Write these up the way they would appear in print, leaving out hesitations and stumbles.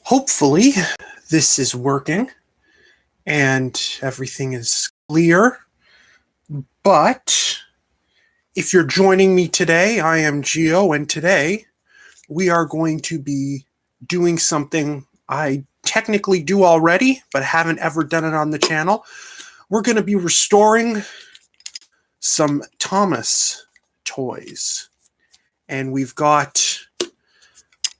Hopefully this is working and everything is clear. But if you're joining me today, I am Gio, and today we are going to be doing something I technically do already, but haven't ever done it on the channel. We're going to be restoring some Thomas toys. And we've got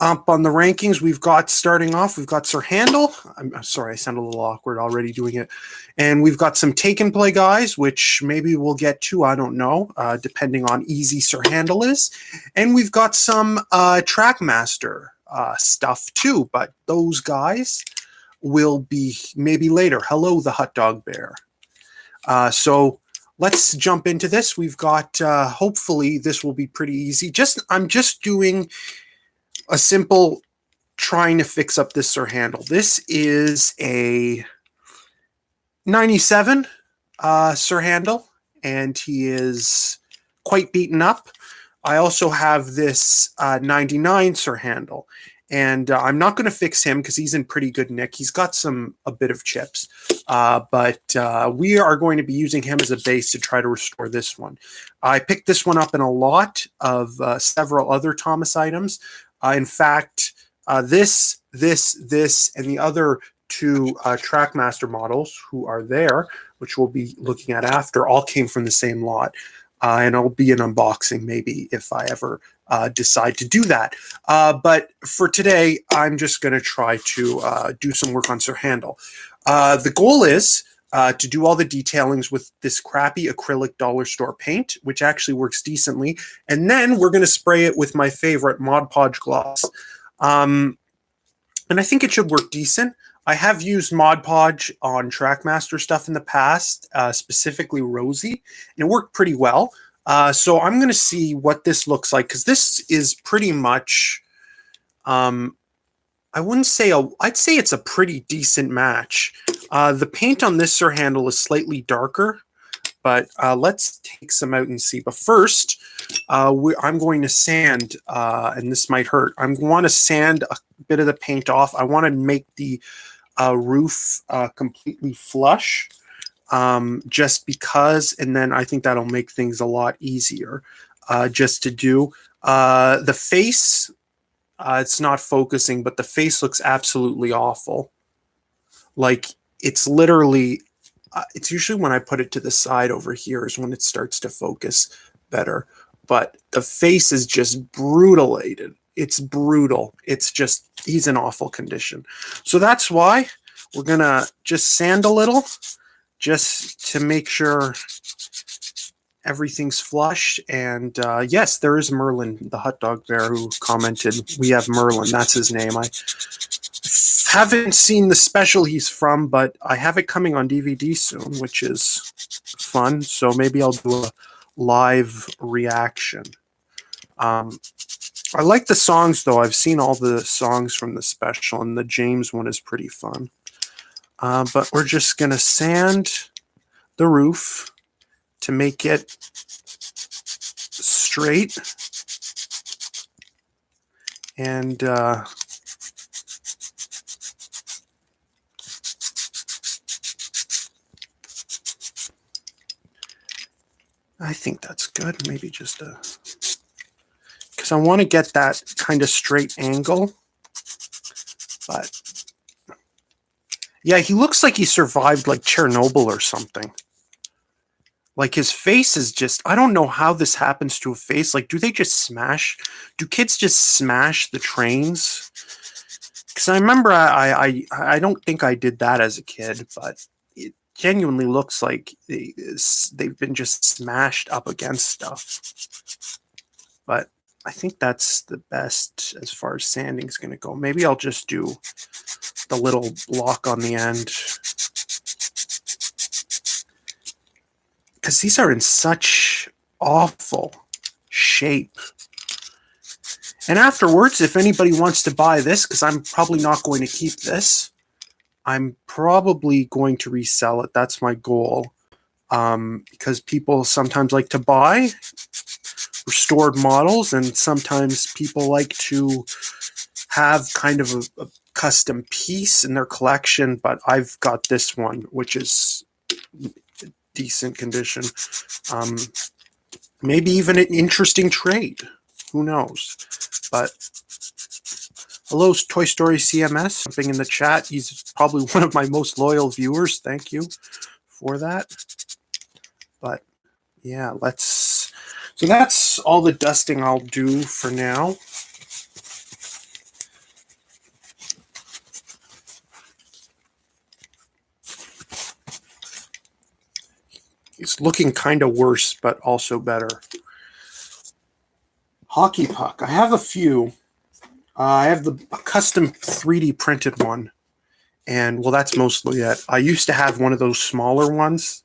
up on the rankings, we've got starting off, we've got Sir Handel. I'm sorry, I sound a little awkward already doing it. And we've got some take and play guys, which maybe we'll get to, I don't know, depending on easy Sir Handel is. And we've got some Trackmaster stuff too, but those guys will be maybe later. Hello, the hot dog bear. So let's jump into this. We've got, hopefully this will be pretty easy. I'm just doing a simple trying to fix up this Sir Handel. This is a 97 Sir Handel, and he is quite beaten up. I also have this 99 Sir Handel, and I'm not going to fix him because he's in pretty good nick. He's got a bit of chips, but we are going to be using him as a base to try to restore this one. I picked this one up in a lot of several other Thomas items. In fact, this, and the other two Trackmaster models who are there, which we'll be looking at after, all came from the same lot. And it'll be an unboxing maybe if I ever decide to do that. But for today, I'm just going to try to do some work on Sir Handel. The goal is to do all the detailings with this crappy acrylic dollar store paint, which actually works decently. And then we're going to spray it with my favorite Mod Podge gloss. And I think it should work decent. I have used Mod Podge on Trackmaster stuff in the past, specifically Rosie, and it worked pretty well. So I'm going to see what this looks like, because this is pretty much, I wouldn't say I'd say it's a pretty decent match. The paint on this Sir Handel is slightly darker, but let's take some out and see. But first, I'm going to sand, and this might hurt. I want to sand a bit of the paint off. I want to make the roof completely flush, just because, and then I think that'll make things a lot easier just to do. The face, it's not focusing, but the face looks absolutely awful. Like, it's literally, it's usually when I put it to the side over here is when it starts to focus better. But the face is just brutalated. It's brutal. It's just, he's in awful condition. So that's why we're going to just sand a little, just to make sure everything's flush. And yes, there is Merlin, the hot dog bear, who commented. We have Merlin. That's his name. I haven't seen the special he's from, but I have it coming on DVD soon, which is fun. So maybe I'll do a live reaction. I like the songs, though. I've seen all the songs from the special, and the James one is pretty fun. But we're just going to sand the roof to make it straight. And I think that's good. Maybe just a, because I want to get that kind of straight angle. But yeah, he looks like he survived like Chernobyl or something. Like, his face is just, I don't know how this happens to a face. Like, do they just smash? Do kids just smash the trains? Because I remember I don't think I did that as a kid, but it genuinely looks like they've been just smashed up against stuff. But I think that's the best as far as sanding is going to go. Maybe I'll just do the little block on the end, because these are in such awful shape. And afterwards, if anybody wants to buy this, because I'm probably not going to keep this, I'm probably going to resell it. That's my goal. Because people sometimes like to buy restored models, and sometimes people like to have kind of custom piece in their collection, but I've got this one, which is decent condition. Maybe even an interesting trade. Who knows? But hello, Toy Story CMS, jumping in the chat. He's probably one of my most loyal viewers. Thank you for that. But yeah, so that's all the dusting I'll do for now. It's looking kind of worse, but also better. Hockey puck. I have a few. I have the custom 3D printed one. And, well, that's mostly it. I used to have one of those smaller ones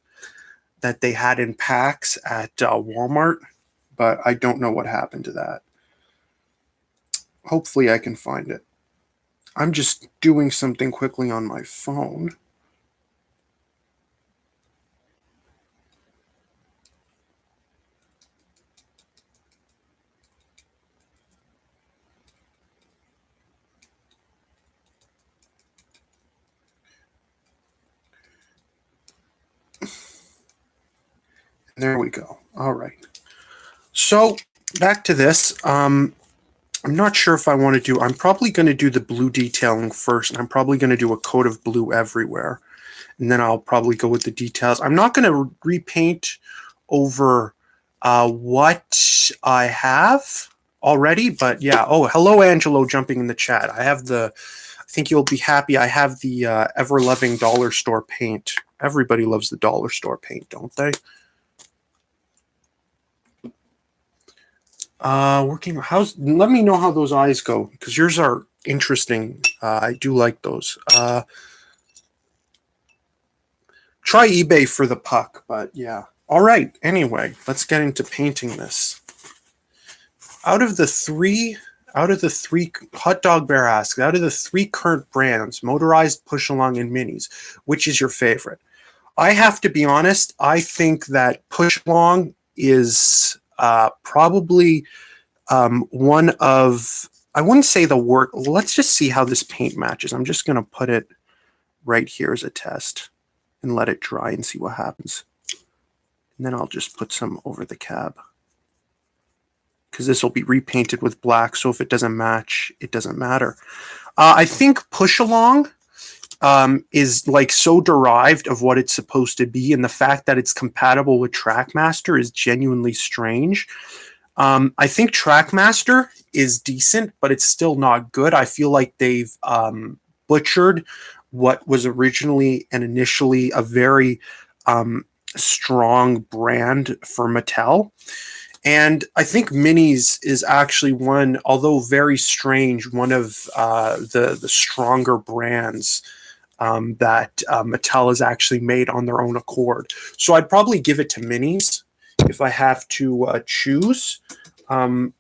that they had in packs at Walmart, but I don't know what happened to that. Hopefully I can find it. I'm just doing something quickly on my phone. There we go. All right. So back to this. I'm not sure if I want to do, I'm probably going to do the blue detailing first, and I'm probably going to do a coat of blue everywhere. And then I'll probably go with the details. I'm not going to repaint over what I have already, but yeah. Oh, hello, Angelo, jumping in the chat. I think you'll be happy. I have the ever-loving dollar store paint. Everybody loves the dollar store paint, don't they? Let me know how those eyes go, because yours are interesting. I do like those. Try eBay for the puck, but yeah. All right. Anyway, let's get into painting this. Out of the three Hot Dog Bear asks, out of the 3 current brands, motorized, push along, and minis, which is your favorite? I have to be honest. I think that push along is probably one of, I wouldn't say the work. Let's just see how this paint matches. I'm just going to put it right here as a test and let it dry and see what happens. And then I'll just put some over the cab, because this will be repainted with black. So if it doesn't match, it doesn't matter. I think push along is like so derived of what it's supposed to be, and the fact that it's compatible with Trackmaster is genuinely strange. I think Trackmaster is decent, but it's still not good. I feel like they've butchered what was originally and initially a very strong brand for Mattel. And I think Minis is actually one, although very strange, one of the stronger brands that Mattel has actually made on their own accord. So I'd probably give it to Minis if I have to choose. 1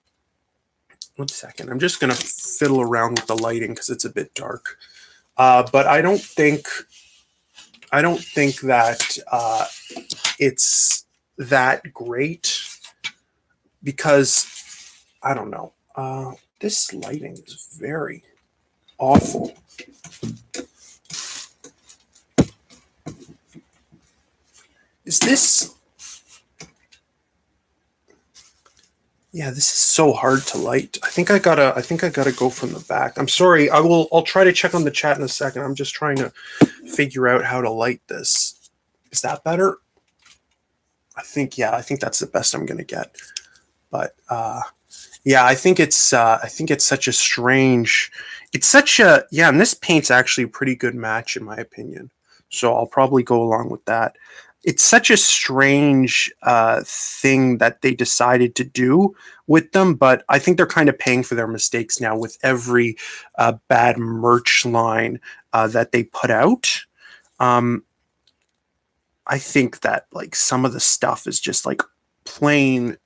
second. I'm just going to fiddle around with the lighting because it's a bit dark. But I don't think that it's that great, because I don't know. This lighting is very awful. Is this? Yeah, this is so hard to light. I think I gotta go from the back. I'm sorry. I'll try to check on the chat in a second. I'm just trying to figure out how to light this. Is that better? I think that's the best I'm gonna get. But yeah, I think it's such a strange. And this paint's actually a pretty good match in my opinion. So I'll probably go along with that. It's such a strange thing that they decided to do with them, but I think they're kind of paying for their mistakes now with every bad merch line that they put out. I think that like some of the stuff is just like plain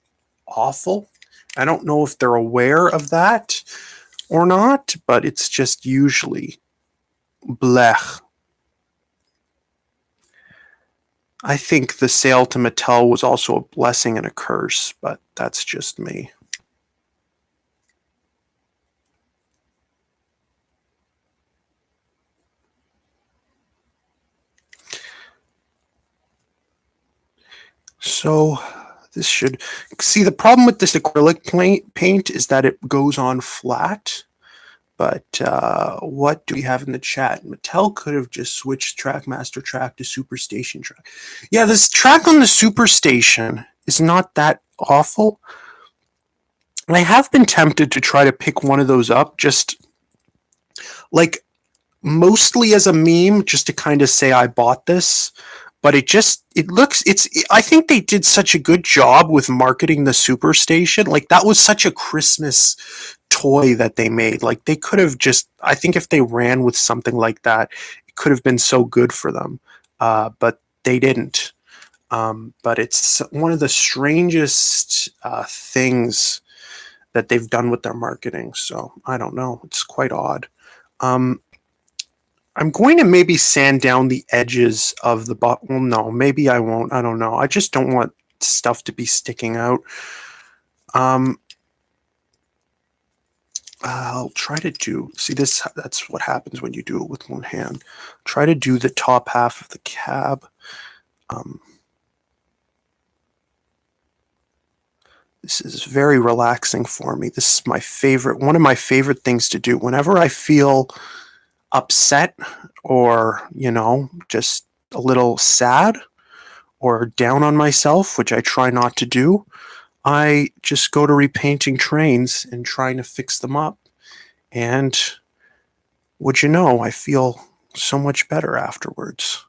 awful. I don't know if they're aware of that or not, but it's just usually blech. I think the sale to Mattel was also a blessing and a curse, but that's just me. So this should see the problem with this acrylic paint is that it goes on flat. But what do we have in the chat? Mattel could have just switched Trackmaster track to Superstation track. Yeah, this track on the Superstation is not that awful. And I have been tempted to try to pick one of those up, just like mostly as a meme, just to kind of say I bought this. But I think they did such a good job with marketing the Superstation. Like, that was such a Christmas toy that they made. Like, they could have just, I think if they ran with something like that, it could have been so good for them. But they didn't. But it's one of the strangest things that they've done with their marketing. So I don't know. It's quite odd. I'm going to maybe sand down the edges of the bottom. Well, no, maybe I won't. I don't know. I just don't want stuff to be sticking out. I'll try to do, see this, that's what happens when you do it with one hand. Try to do the top half of the cab. This is very relaxing for me. This is my favorite, one of my favorite things to do. Whenever I feel upset or, you know, just a little sad or down on myself, which I try not to do, I just go to repainting trains and trying to fix them up. And would you know, I feel so much better afterwards.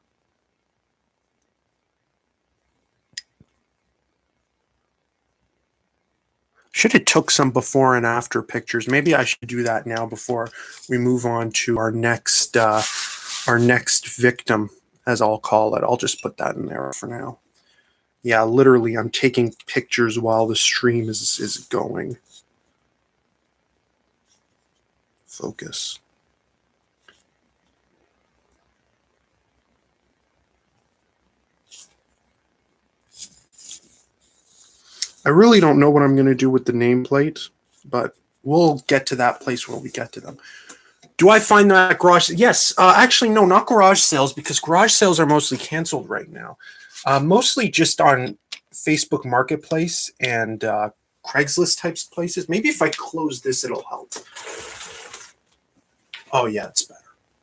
Should have took some before and after pictures. Maybe I should do that now before we move on to our next victim, as I'll call it. I'll just put that in there for now. Yeah, literally, I'm taking pictures while the stream is going. Focus. I really don't know what I'm going to do with the nameplate, but we'll get to that place when we get to them. Do I find that garage? Yes. Actually, no, not garage sales, because garage sales are mostly canceled right now. Mostly just on Facebook Marketplace and Craigslist types of places. Maybe if I close this, it'll help. Oh, yeah, it's better.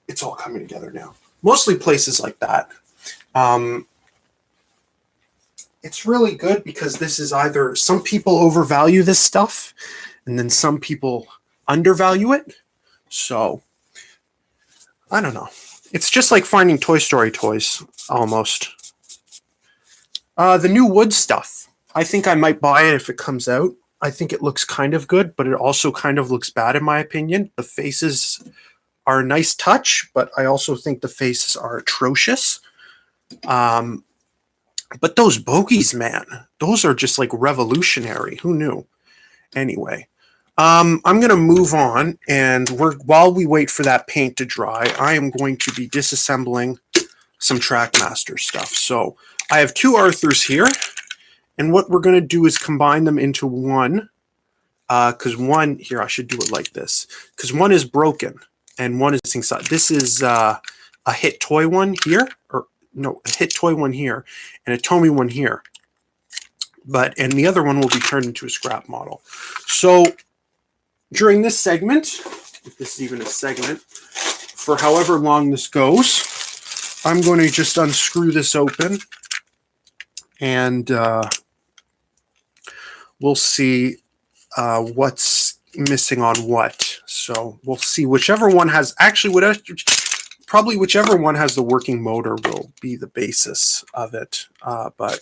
It's all coming together now. Mostly places like that. It's really good because this is either some people overvalue this stuff and then some people undervalue it. So, I don't know. It's just like finding Toy Story toys, almost. The new wood stuff. I think I might buy it if it comes out. I think it looks kind of good, but it also kind of looks bad in my opinion. The faces are a nice touch, but I also think the faces are atrocious. But those bogies, man, those are just like revolutionary. Who knew? Anyway, I'm going to move on, and while we wait for that paint to dry, I am going to be disassembling some Trackmaster stuff. So I have two Arthurs here, and what we're going to do is combine them into one, because one, here, I should do it like this, because one is broken, and one is inside. This is a Hit Toy one here, or no, a Hit Toy one here, and a Tomy one here. And the other one will be turned into a scrap model. So during this segment, if this is even a segment, for however long this goes, I'm going to just unscrew this open, and we'll see what's missing on what. So we'll see whichever one has, actually, probably whichever one has the working motor will be the basis of it. But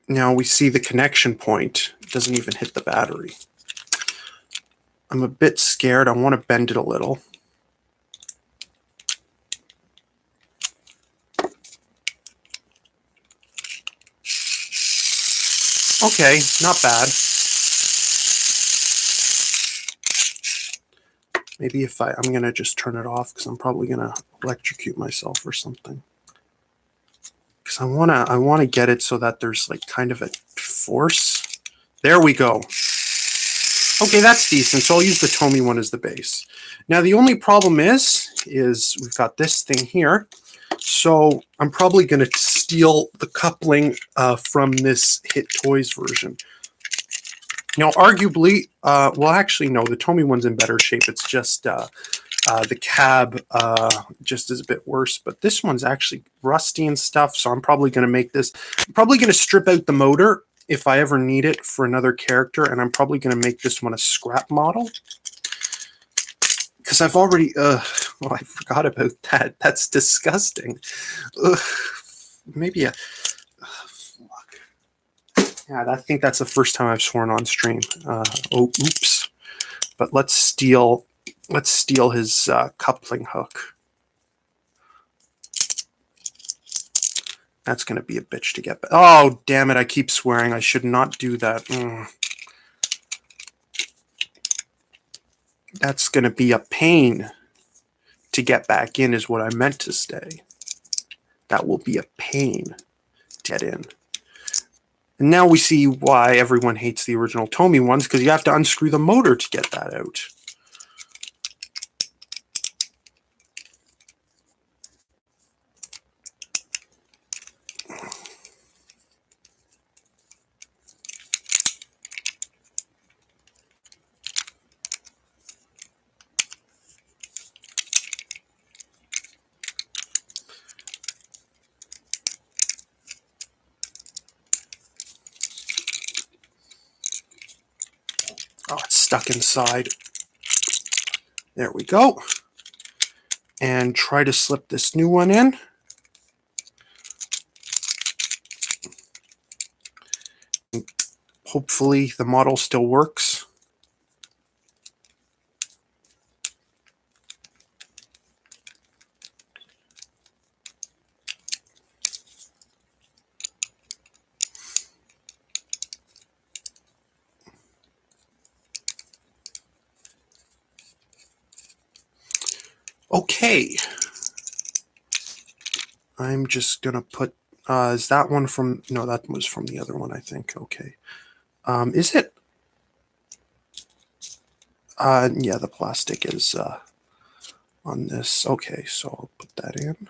now we see the connection point. It doesn't even hit the battery. I'm a bit scared. I want to bend it a little. Okay, not bad. Maybe if I'm going to just turn it off because I'm probably going to electrocute myself or something. Because I want to get it so that there's like kind of a force. There we go. Okay, that's decent. So I'll use the Tomy one as the base. Now the only problem is we've got this thing here. So I'm probably going to steal the coupling from this Hit Toys version. Now, arguably, well, actually, no, the Tomy one's in better shape. It's just the cab just is a bit worse. But this one's actually rusty and stuff, so I'm probably going to make this. I'm probably going to strip out the motor if I ever need it for another character, and I'm probably going to make this one a scrap model. Because I've already, well, I forgot about that. That's disgusting. Maybe a, yeah, I think that's the first time I've sworn on stream. Oh, oops. But let's steal his coupling hook. That's going to be a bitch to get back. Oh, damn it. I keep swearing. I should not do that. That's going to be a pain to get back in is what I meant to say. That will be a pain to get in. And now we see why everyone hates the original Tomy ones, because you have to unscrew the motor to get that out. Oh, it's stuck inside. There we go. And try to slip this new one in. Hopefully the model still works. Okay. I'm just going to put, is that one from, no, that was from the other one, I think. Okay. Is it? Yeah, the plastic is on this. Okay, so I'll put that in.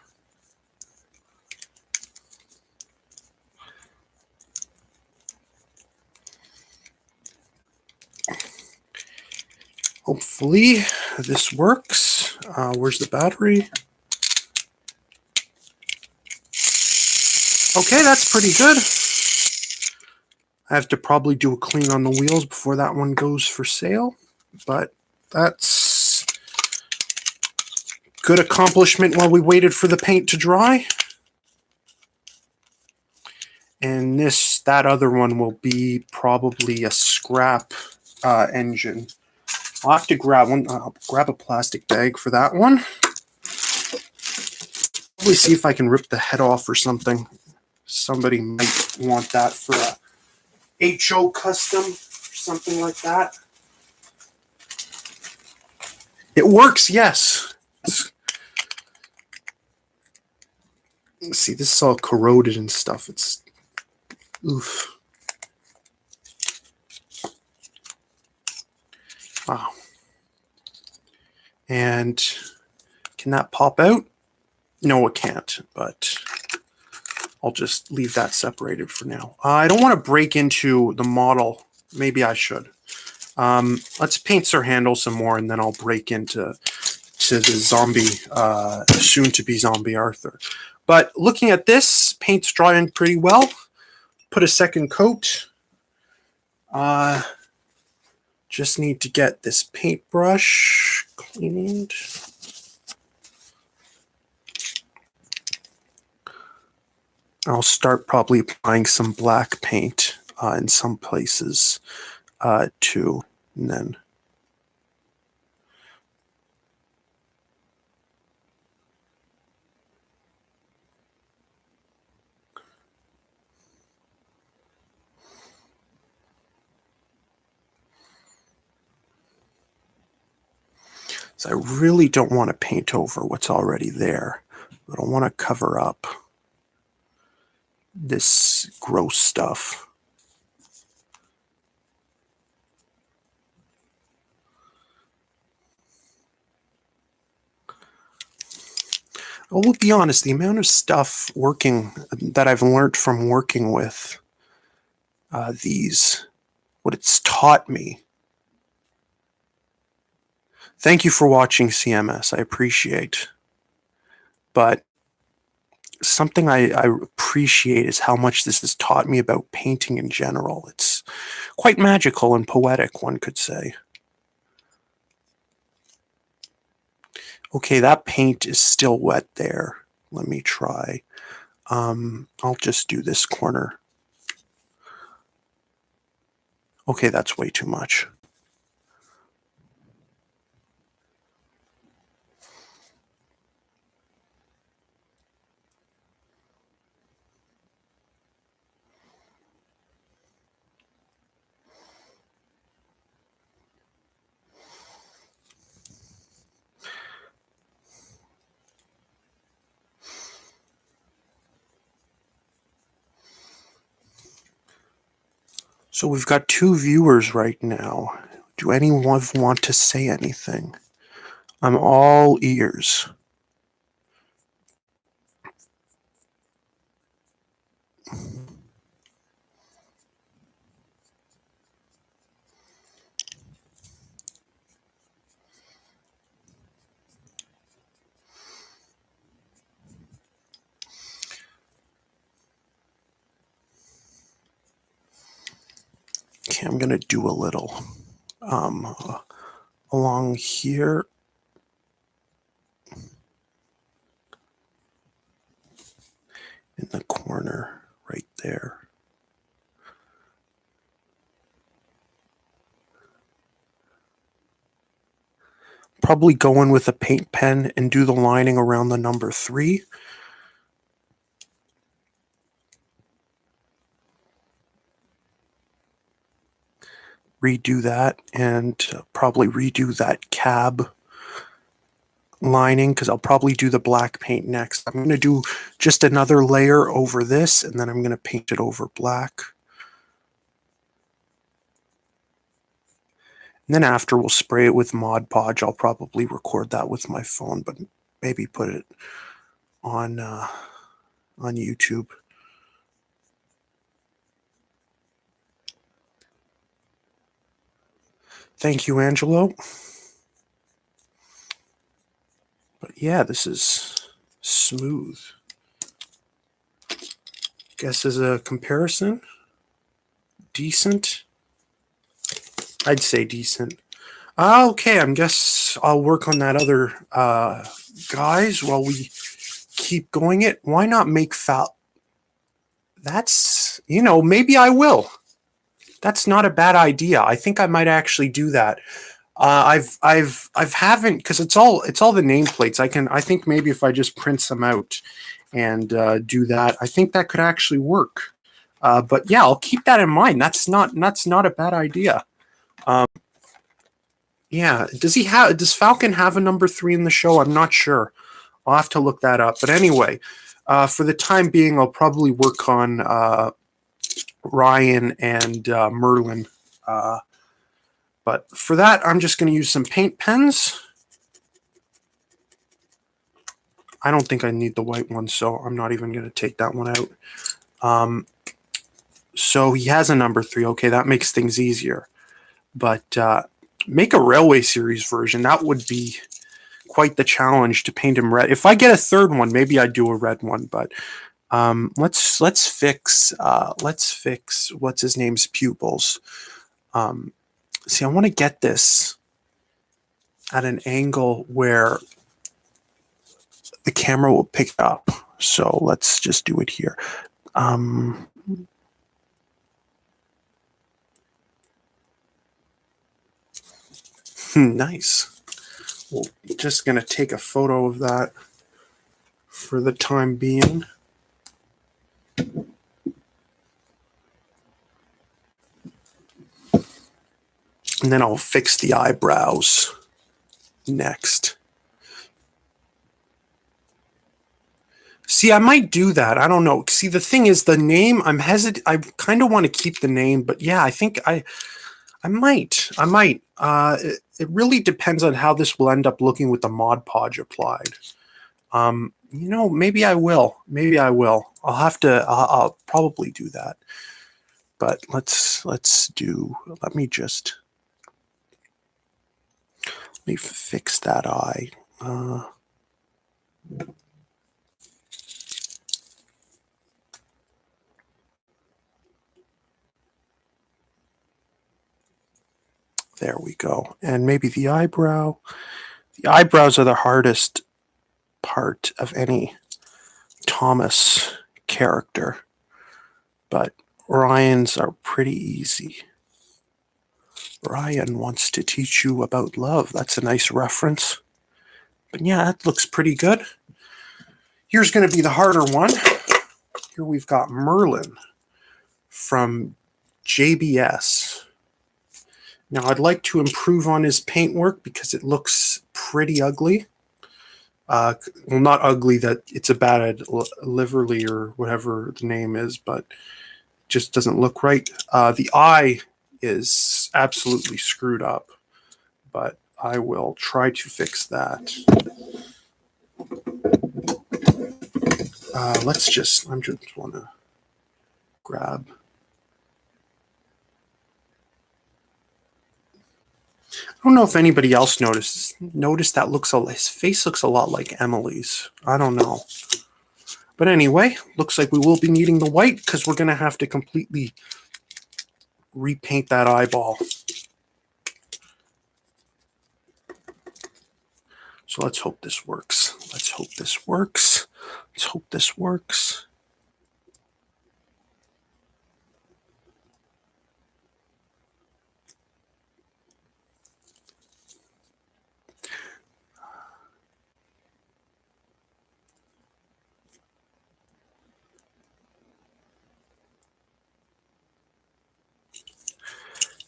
Hopefully this works. Where's the battery? Okay, that's pretty good. I have to probably do a clean on the wheels before that one goes for sale, but that's good accomplishment while we waited for the paint to dry. And that other one will be probably a scrap engine. I'll have to grab one. I'll grab a plastic bag for that one. Probably see if I can rip the head off or something. Somebody might want that for a HO custom, something like that. It works, yes. Let's see, this is all corroded and stuff. It's oof. Wow. And can that pop out? No, it can't, but I'll just leave that separated for now. I don't want to break into the model. Maybe I should. Let's paint Sir Handel some more, and then I'll break into the zombie, soon-to-be zombie Arthur. But looking at this, paint's drying pretty well. Put a second coat. Just need to get this paintbrush cleaned. I'll start probably applying some black paint in some places too, and then so I really don't want to paint over what's already there. I don't want to cover up this gross stuff. I will be honest, the amount of stuff that I've learned from working with what it's taught me. Thank you for watching, CMS. I appreciate. But something I appreciate is how much this has taught me about painting in general. It's quite magical and poetic, one could say. Okay, that paint is still wet there. Let me try. I'll just do this corner. Okay, that's way too much. So we've got 2 viewers right now. Do anyone want to say anything? I'm all ears. Okay, I'm going to do a little along here. In the corner right there. Probably go in with a paint pen and do the lining around the number 3. Redo that and probably redo that cab lining because I'll probably do the black paint next. I'm going to do just another layer over this and then I'm going to paint it over black. And then after we'll spray it with Mod Podge. I'll probably record that with my phone, but maybe put it on YouTube. Thank you, Angelo. But yeah, this is smooth. Guess as a comparison, decent. I'd say decent. Okay, I guess I'll work on that other guys while we keep going it. Why not make That's, maybe I will. That's not a bad idea. I think I might actually do that. I haven't, because it's all the nameplates. I think maybe if I just print some out and do that, I think that could actually work. But yeah, I'll keep that in mind. That's not a bad idea. Yeah, does Falcon have a number 3 in the show? I'm not sure. I'll have to look that up. But anyway, for the time being, I'll probably work on Ryan and Merlin. But for that, I'm just going to use some paint pens. I don't think I need the white one, so I'm not even going to take that one out. So he has a number 3. Okay, that makes things easier. But make a Railway Series version. That would be quite the challenge to paint him red. If I get a 3rd one, maybe I'd do a red one. But let's fix what's his name's pupils. See, I want to get this at an angle where the camera will pick it up. So let's just do it here. Nice. We're just going to take a photo of that for the time being. And then I'll fix the eyebrows next. See, I might do that. I don't know. See, the thing is, the name, I'm hesitant. I kind of want to keep the name, but yeah, I think I might. It really depends on how this will end up looking with the Mod Podge applied. You know, maybe I will. Maybe I will. I'll have to. I'll probably do that. But let me fix that eye. There we go. And maybe the eyebrow. The eyebrows are the hardest part of any Thomas character, but Ryan's are pretty easy. Ryan wants to teach you about love. That's a nice reference. But yeah, that looks pretty good. Here's going to be the harder one. Here we've got Merlin from JBS. Now I'd like to improve on his paintwork because it looks pretty ugly. Well, not ugly that it's a bad livery or whatever the name is, but just doesn't look right. The eye is absolutely screwed up, but I will try to fix that. I just want to grab. I don't know if anybody else noticed that his face looks a lot like Emily's. I don't know. But anyway, looks like we will be needing the white because we're going to have to completely repaint that eyeball. So let's hope this works. Let's hope this works. Let's hope this works.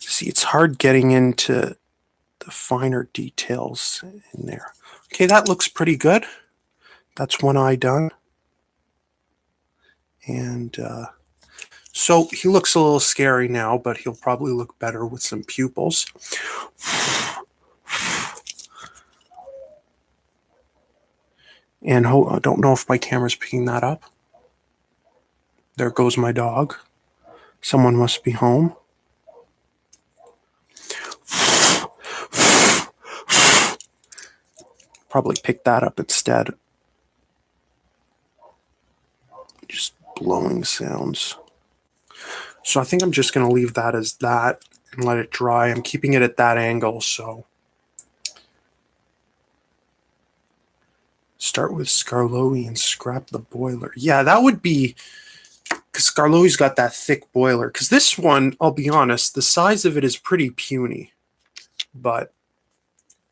See, it's hard getting into the finer details in there. Okay, that looks pretty good. That's one eye done. And so he looks a little scary now, but he'll probably look better with some pupils. And I don't know if my camera's picking that up. There goes my dog. Someone must be home. Probably pick that up instead. Just blowing sounds. So I think I'm just going to leave that as that and let it dry. I'm keeping it at that angle, so. Start with Scarlowi and scrap the boiler. Yeah, that would be, because Scarlowi's got that thick boiler. Because this one, I'll be honest, the size of it is pretty puny, but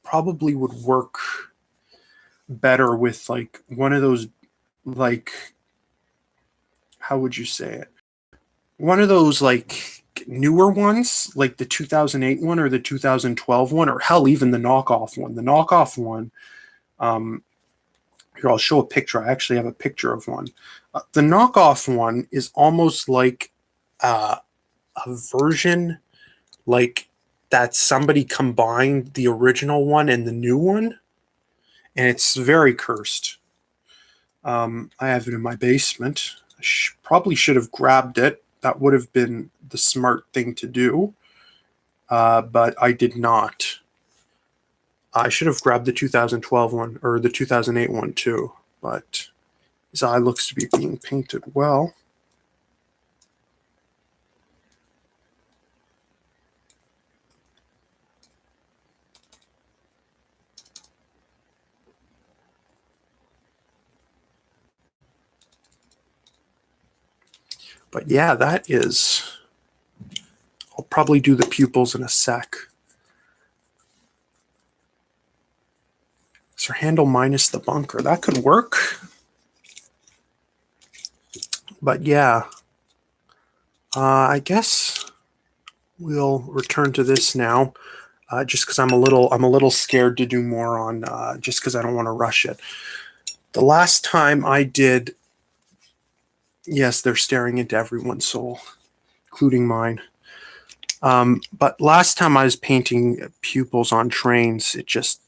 probably would work better with like one of those, like, how would you say it? One of those like newer ones, like the 2008 one or the 2012 one, or hell, even the knockoff one. The knockoff one, here, I'll show a picture. I actually have a picture of one. The knockoff one is almost like a version like that somebody combined the original one and the new one. And it's very cursed. I have it in my basement. I probably should have grabbed it. That would have been the smart thing to do. But I did not. I should have grabbed the 2012 one or the 2008 one too. But his eye looks to be being painted well. But yeah, that is, I'll probably do the pupils in a sec. Sir Handel minus the bunker. That could work. But yeah, I guess we'll return to this now. Just because I'm a little scared to do more on, just because I don't want to rush it. The last time I did, yes, they're staring into everyone's soul, including mine. But last time I was painting pupils on trains, it just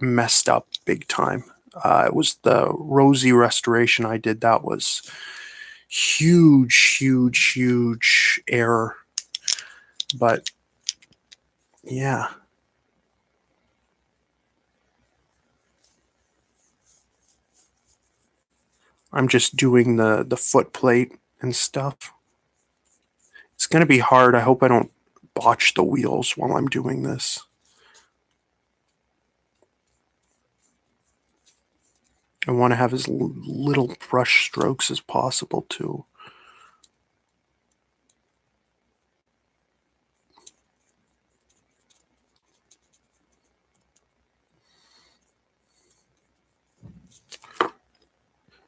messed up big time. It was the Rosie restoration I did. That was huge, huge, huge error. But yeah. I'm just doing the foot plate and stuff. It's going to be hard. I hope I don't botch the wheels while I'm doing this. I want to have as little brush strokes as possible too.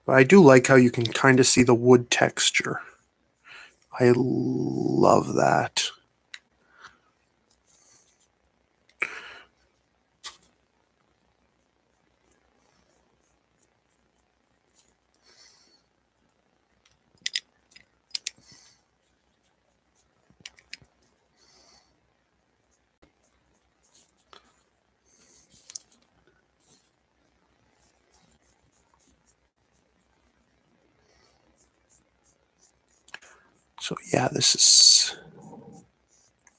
But I do like how you can kind of see the wood texture. I love that. So yeah, this is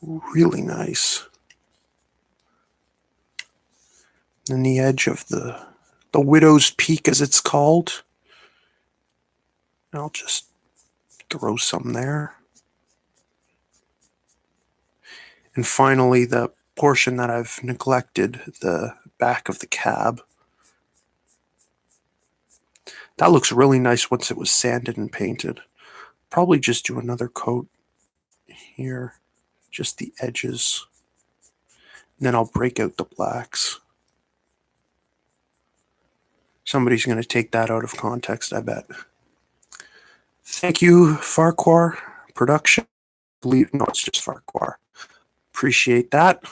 really nice. And the edge of the Widow's Peak, as it's called. I'll just throw some there. And finally, the portion that I've neglected, the back of the cab. That looks really nice once it was sanded and painted. Probably just do another coat here, just the edges. And then I'll break out the blacks. Somebody's going to take that out of context, I bet. Thank you, Farquhar Production. No, it's just Farquhar. Appreciate that.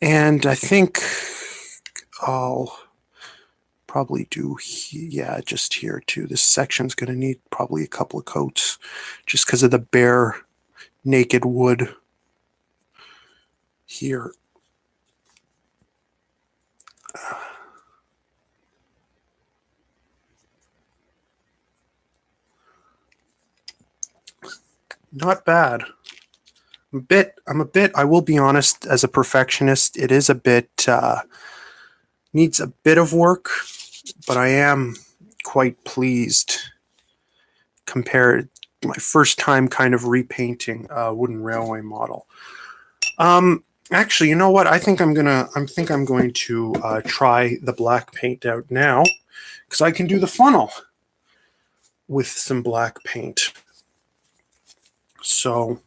And I think I'll probably do, yeah, just here too. This section's going to need probably a couple of coats just because of the bare, naked wood here. Not bad. I will be honest, as a perfectionist, it is a bit, needs a bit of work, but I am quite pleased compared to my first time kind of repainting a wooden railway model. Actually, you know what? I think I'm going to try the black paint out now, because I can do the funnel with some black paint. So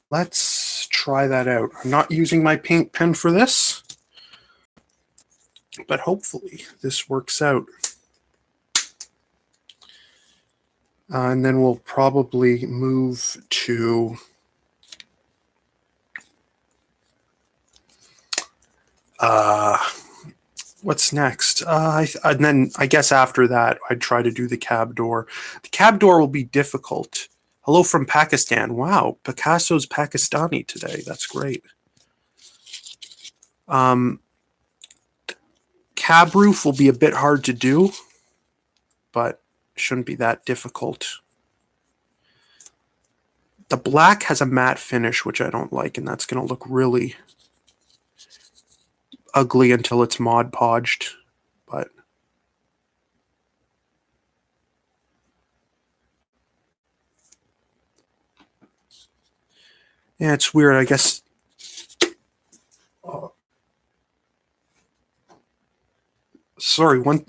let's try that out. I'm not using my paint pen for this, but hopefully this works out. And then we'll probably move to what's next? And then I guess after that, I'd try to do the cab door. The cab door will be difficult. Hello from Pakistan. Wow, Picasso's Pakistani today. That's great. Cab roof will be a bit hard to do, but shouldn't be that difficult. The black has a matte finish, which I don't like, and that's going to look really ugly until it's Mod Podged. But yeah, it's weird. I guess. Sorry, one.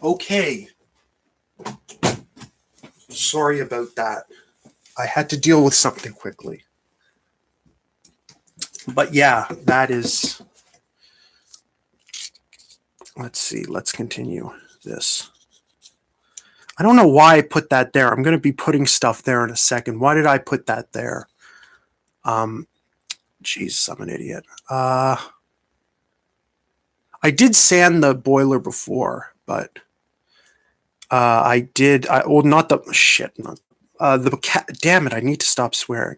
Okay. Sorry about that. I had to deal with something quickly. But yeah, that is... Let's see. Let's continue this. I don't know why I put that there. I'm going to be putting stuff there in a second. Why did I put that there? Jesus, I'm an idiot. I did sand the boiler before, but well, not the shit. Not, damn it! I need to stop swearing.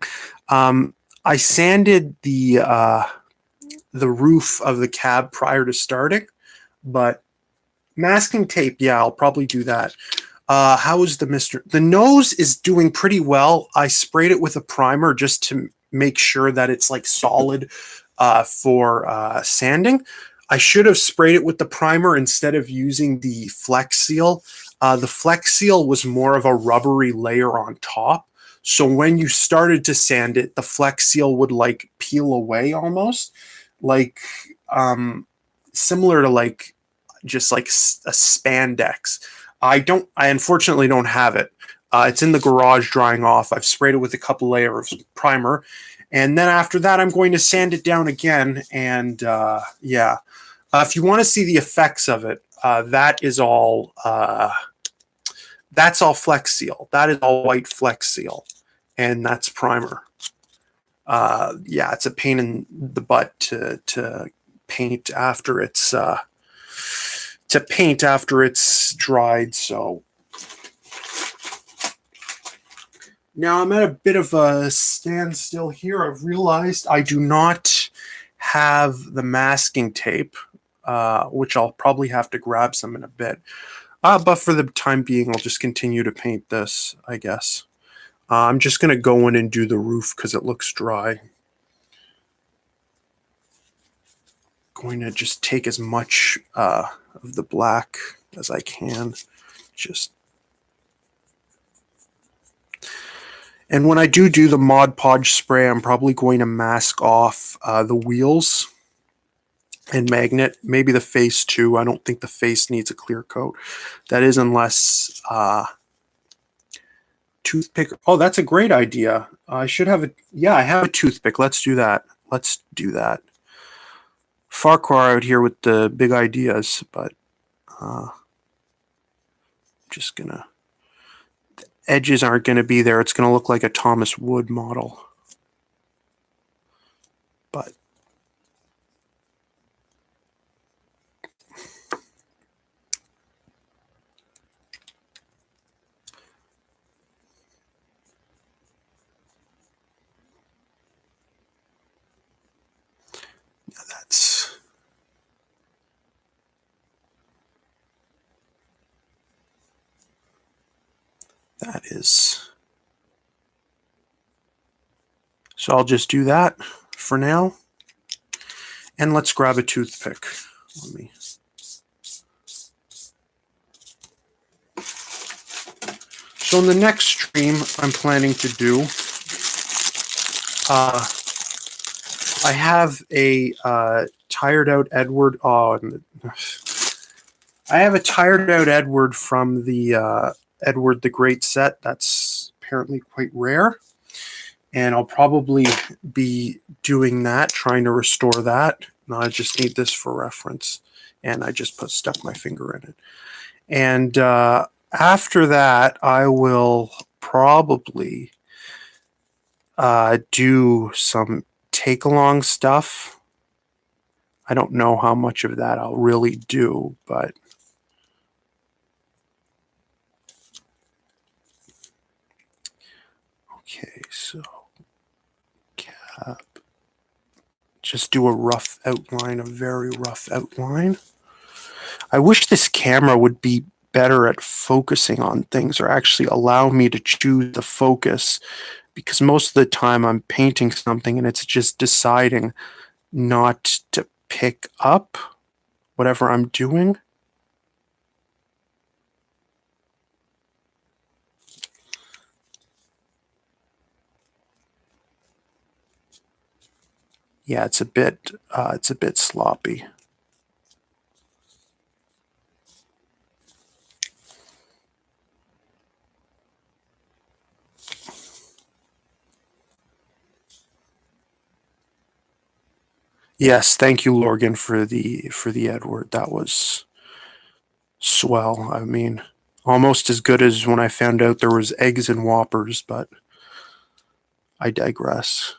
I sanded the roof of the cab prior to starting, but masking tape, yeah, I'll probably do that. How is the nose is doing pretty well. I sprayed it with a primer just to make sure that it's like solid for sanding. I should have sprayed it with the primer instead of using the Flex Seal. The Flex Seal was more of a rubbery layer on top. So when you started to sand it, the Flex Seal would like peel away almost, like similar to like just like a spandex. I unfortunately don't have it. It's in the garage drying off. I've sprayed it with a couple layers of primer. And then after that, I'm going to sand it down again. And yeah, if you want to see the effects of it, that is all, that's all Flex Seal. That is all white Flex Seal. And that's primer. Yeah, it's a pain in the butt to paint after it's dried. So now I'm at a bit of a standstill here. I've realized I do not have the masking tape, which I'll probably have to grab some in a bit. But for the time being, I'll just continue to paint this, I guess. I'm just going to go in and do the roof because it looks dry. Going to just take as much of the black as I can. And when I do the Mod Podge spray, I'm probably going to mask off the wheels and magnet, maybe the face too. I don't think the face needs a clear coat. That is unless toothpick. Oh, that's a great idea. I should have I have a toothpick. Let's do that. Farquhar out here with the big ideas, but just gonna, the edges aren't gonna be there. It's gonna look like a Thomas Wood model. But that is, so I'll just do that for now. And let's grab a toothpick. Let me. So in the next stream, I'm planning to do, I have a tired out Edward. I have a tired out Edward from the Edward the Great set. That's apparently quite rare. And I'll probably be doing that, trying to restore that. Now I just need this for reference. And I just stuck my finger in it. And after that, I will probably do some take-along stuff. I don't know how much of that I'll really do, but okay, so cap. Just do a rough outline, a very rough outline. I wish this camera would be better at focusing on things or actually allow me to choose the focus, because most of the time I'm painting something and it's just deciding not to pick up whatever I'm doing. Yeah, it's a bit sloppy. Yes, thank you, Lorgan, for the Edward. That was swell. I mean, Almost as good as when I found out there was eggs in Whoppers, but I digress.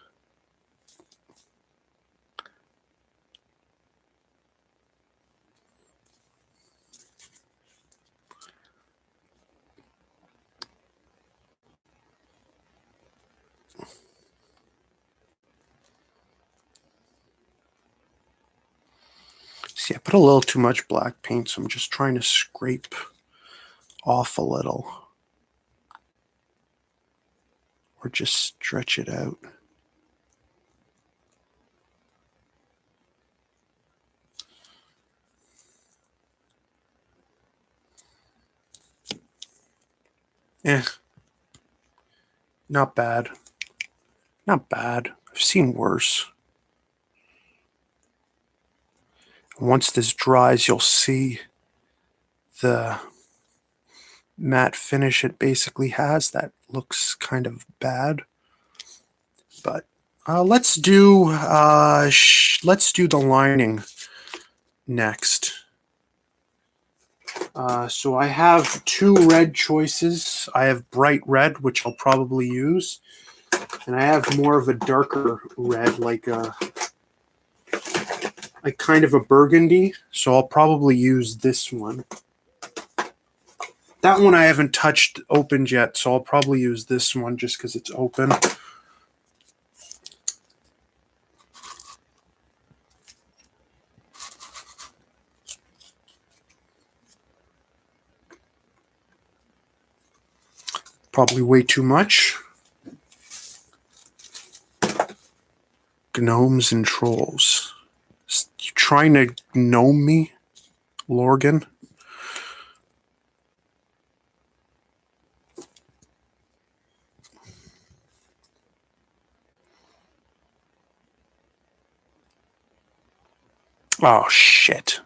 See, I put a little too much black paint, so I'm just trying to scrape off a little. Or just stretch it out. Not bad. Not bad. I've seen worse. Once this dries, you'll see the matte finish it basically has. That looks kind of bad. But let's do the lining next. So I have two red choices. I have bright red, which I'll probably use, and I have more of a darker red, like kind of a burgundy. So I'll probably use this one. That one I haven't touched opened yet, so I'll probably use this one just because it's open. Probably way too much. Gnomes and trolls. You trying to gnome me, Lorgan? Oh, shit.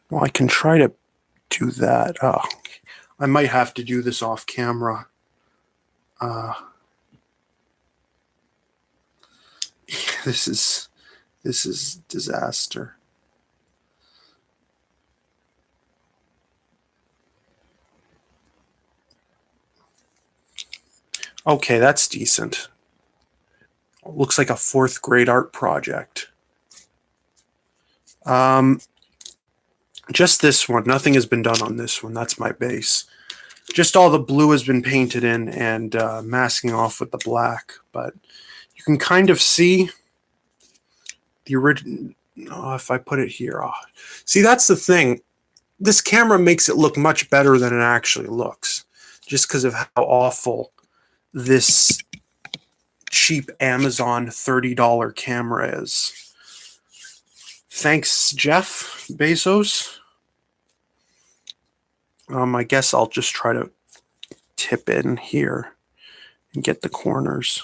Well, I can try to do that. Oh, I might have to do this off camera. This is disaster. Okay, that's decent. Looks like a 4th grade art project. Just this one. Nothing has been done on this one. That's my base. Just all the blue has been painted in and masking off with the black. But you can kind of see the original. Oh, if I put it here. Oh. See, that's the thing. This camera makes it look much better than it actually looks. Just because of how awful this cheap Amazon $30 camera is. Thanks, Jeff Bezos. I guess I'll just try to tip in here and get the corners.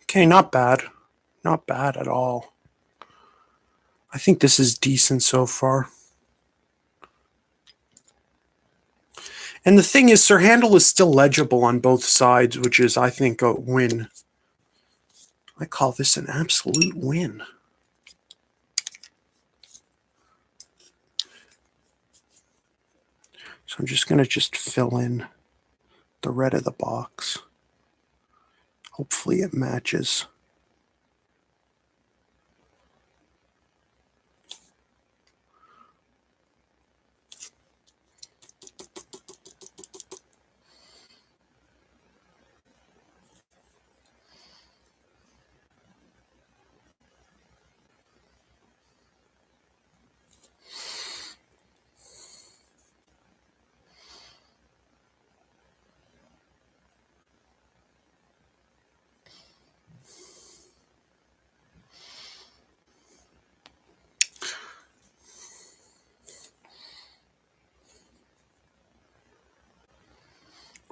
Okay, not bad. Not bad at all. I think this is decent so far. And the thing is, Sir Handel is still legible on both sides, which is, I think, a win. I call this an absolute win. So I'm just going to fill in the red of the box. Hopefully it matches.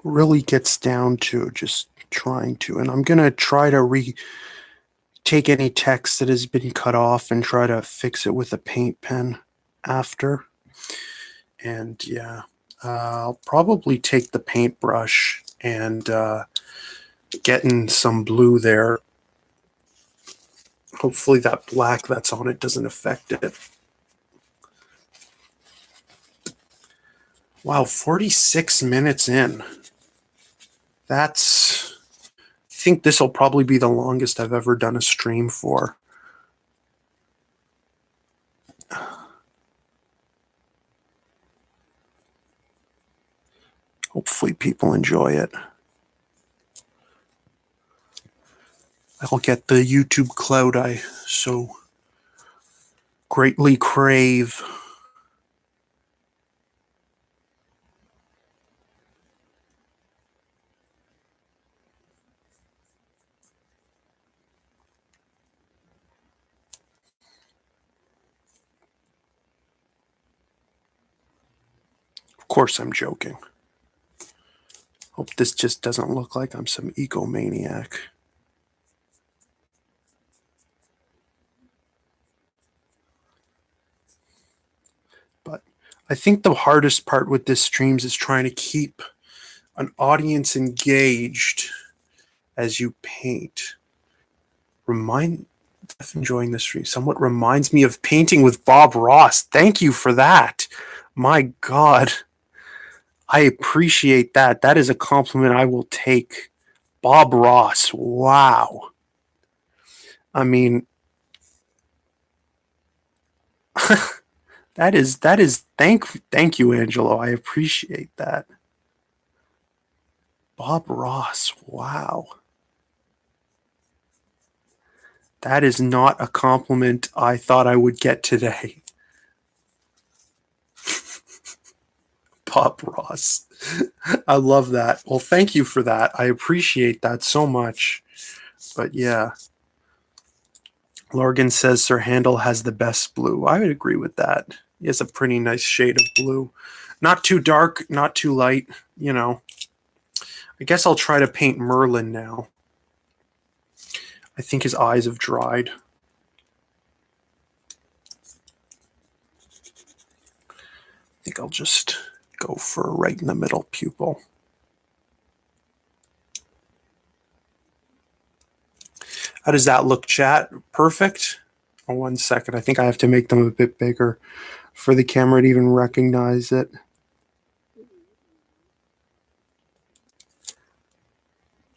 Really gets down to just trying to, and I'm gonna try to take any text that has been cut off and try to fix it with a paint pen after. And yeah, I'll probably take the paintbrush and get in some blue there. Hopefully that black that's on it doesn't affect it. Wow, 46 minutes in. I think this will probably be the longest I've ever done a stream for. Hopefully people enjoy it. I'll get the YouTube clout I so greatly crave. Of course I'm joking. Hope this just doesn't look like I'm some egomaniac. But I think the hardest part with this streams is trying to keep an audience engaged as you paint. Enjoying the stream somewhat reminds me of painting with Bob Ross. Thank you for that. My God. I appreciate that. That is a compliment I will take. Bob Ross. Wow. I mean, that is thank you, Angelo. I appreciate that. Bob Ross. Wow. That is not a compliment I thought I would get today. Bob Ross. I love that. Well, thank you for that. I appreciate that so much. But yeah. Lorgan says Sir Handel has the best blue. I would agree with that. He has a pretty nice shade of blue. Not too dark, not too light, you know. I guess I'll try to paint Merlin now. I think his eyes have dried. I think I'll just go for a right in the middle pupil. How does that look, chat? Perfect? Oh, 1 second. I think I have to make them a bit bigger for the camera to even recognize it.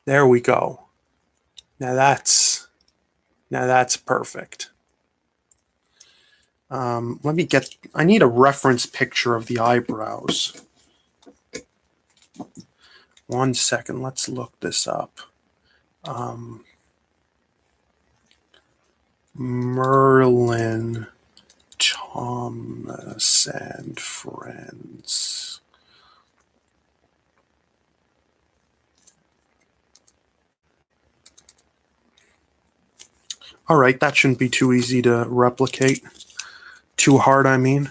There we go. Now that's perfect. I need a reference picture of the eyebrows. 1 second, let's look this up. Merlin, Thomas and Friends. All right, that shouldn't be too easy to replicate. Too hard, I mean.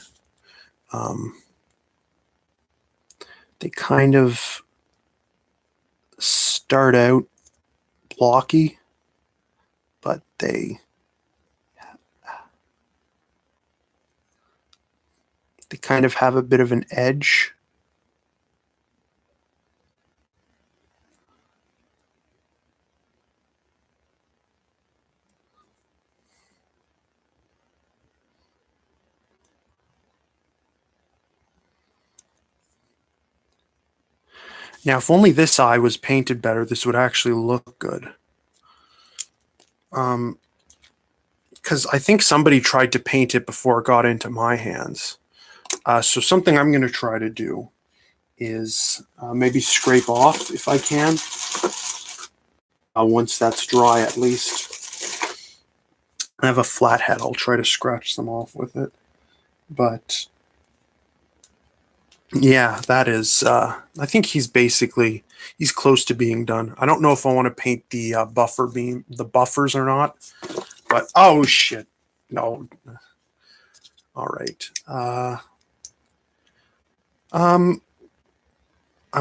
They kind of start out blocky, but they kind of have a bit of an edge. Now, if only this eye was painted better, this would actually look good. Because I think somebody tried to paint it before it got into my hands. So something I'm going to try to do is maybe scrape off if I can. Once that's dry, at least. I have a flat head. I'll try to scratch some off with it. But yeah, that is, I think he's close to being done. I don't know if I want to paint the the buffers or not. But, oh, shit. No. All right. I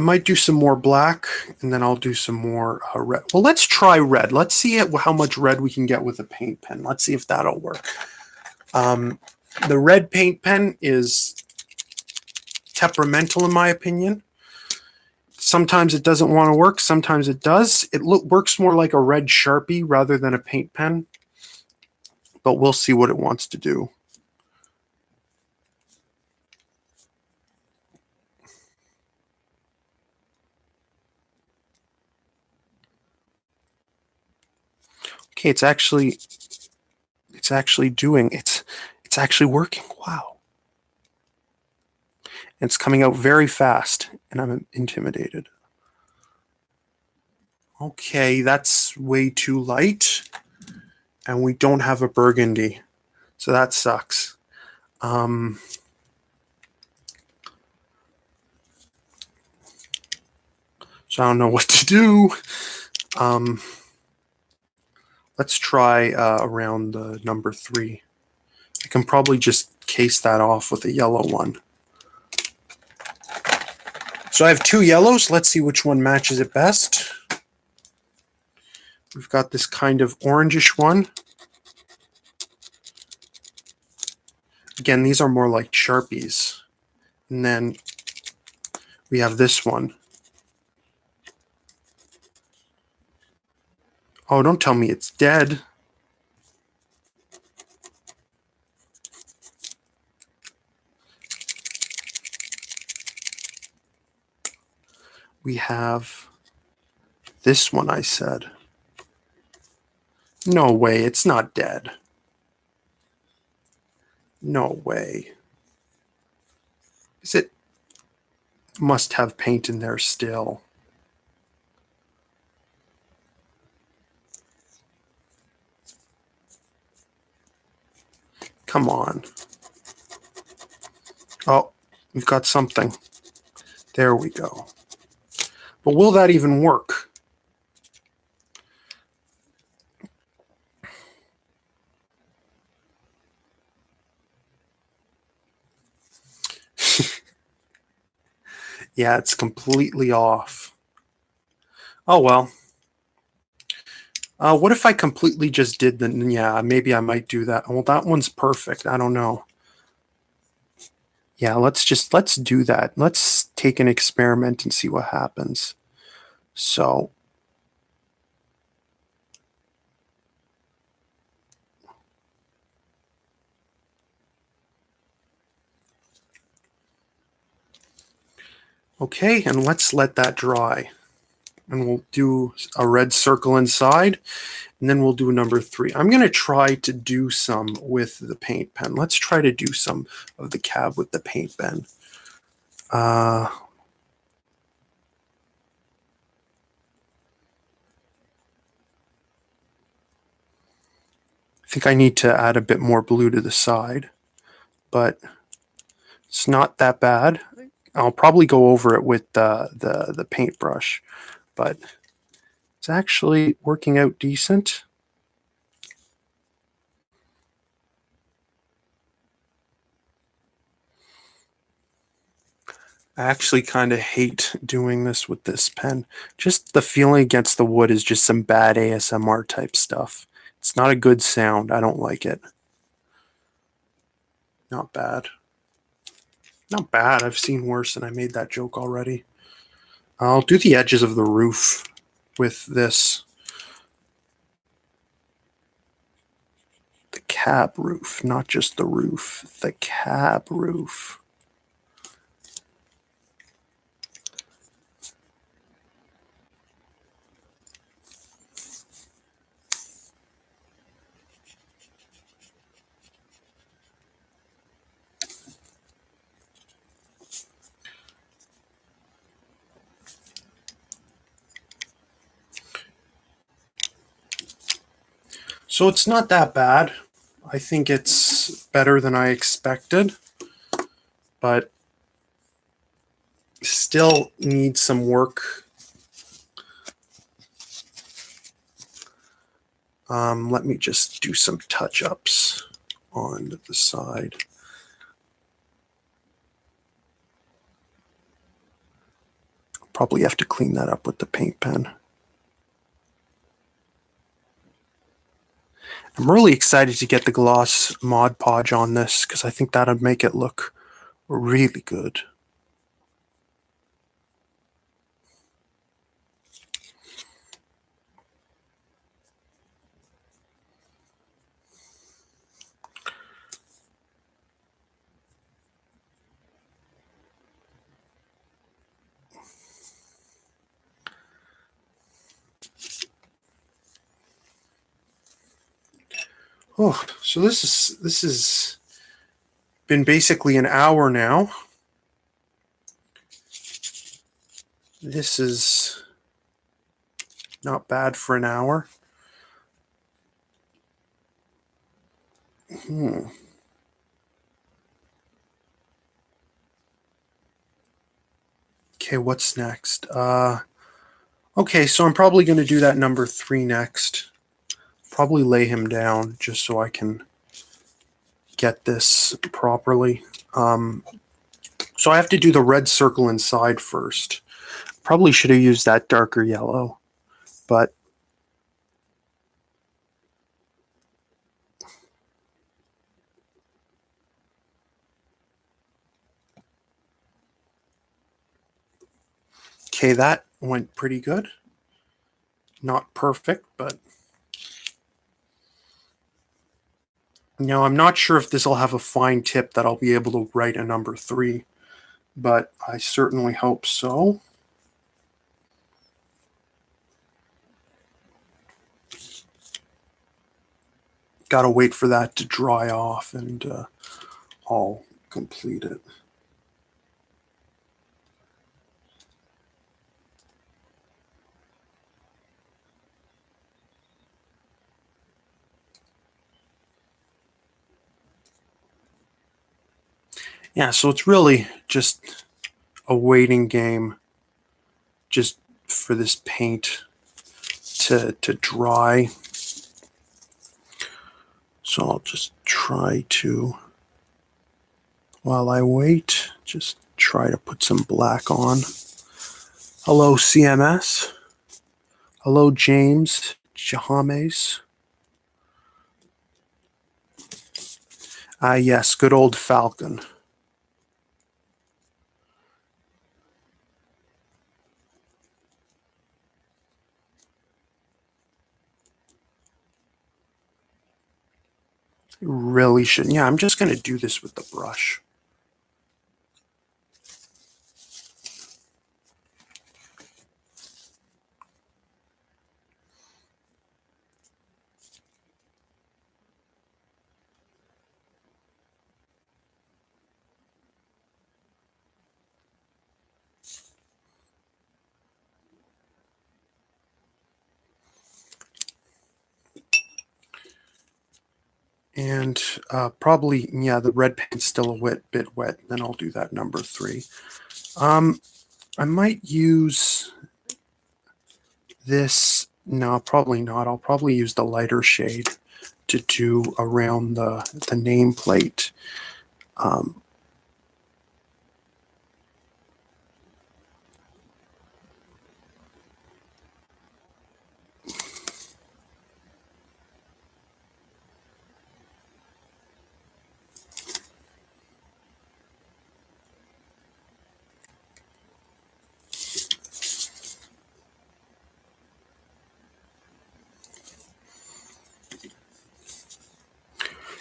might do some more black, and then I'll do some more red. Well, let's try red. Let's see how much red we can get with a paint pen. Let's see if that'll work. The red paint pen is temperamental, in my opinion. Sometimes it doesn't want to work. Sometimes it does. It works more like a red Sharpie rather than a paint pen. But we'll see what it wants to do. Okay, it's actually working. Wow. And it's coming out very fast, and I'm intimidated. Okay, that's way too light. And we don't have a burgundy. So that sucks. So I don't know what to do. Let's try around the number 3. I can probably just case that off with a yellow one. So I have 2 yellows. Let's see which one matches it best. We've got this kind of orangish one. Again, these are more like Sharpies. And then we have this one. Oh, don't tell me it's dead. We have this one, I said. No way, it's not dead. No way. Is it? Must have paint in there still. Come on. Oh, we've got something. There we go. But will that even work? Yeah, it's completely off. Oh, well. What if I completely just did the... Yeah, maybe I might do that. Well, that one's perfect. I don't know. Yeah, let's do that. Let's take an experiment and see what happens. So... Okay, and let's let that dry. And we'll do a red circle inside, and then we'll do number 3. I'm going to try to do some with the paint pen. Let's try to do some of the cab with the paint pen. I think I need to add a bit more blue to the side, but it's not that bad. I'll probably go over it with the paintbrush, but it's actually working out decent. I actually kind of hate doing this with this pen. Just the feeling against the wood is just some bad ASMR type stuff. It's not a good sound. I don't like it. Not bad. Not bad. I've seen worse, and I made that joke already. I'll do the edges of the roof with this. The cab roof, not just the roof. The cab roof. So it's not that bad. I think it's better than I expected, but still needs some work. Let me just do some touch-ups on the side. Probably have to clean that up with the paint pen. I'm really excited to get the gloss Mod Podge on this because I think that'll make it look really good. Oh, so this is been basically an hour now. This is not bad for an hour. Okay, what's next? Okay, so I'm probably going to do that number 3 next. Probably lay him down just so I can get this properly. So I have to do the red circle inside first. Probably should have used that darker yellow, but okay, that went pretty good. Not perfect, but now I'm not sure if this will have a fine tip that I'll be able to write a number 3, but I certainly hope so. Gotta wait for that to dry off and I'll complete it. Yeah, so it's really just a waiting game just for this paint to dry. So I'll just try to, while I wait, just try to put some black on. Hello, CMS. Hello, James Jahames. Yes, good old Falcon. Really shouldn't. Yeah, I'm just going to do this with the brush. And probably, yeah, the red paint's still a bit wet. Then I'll do that number 3. I might use this. No, probably not. I'll probably use the lighter shade to do around the nameplate.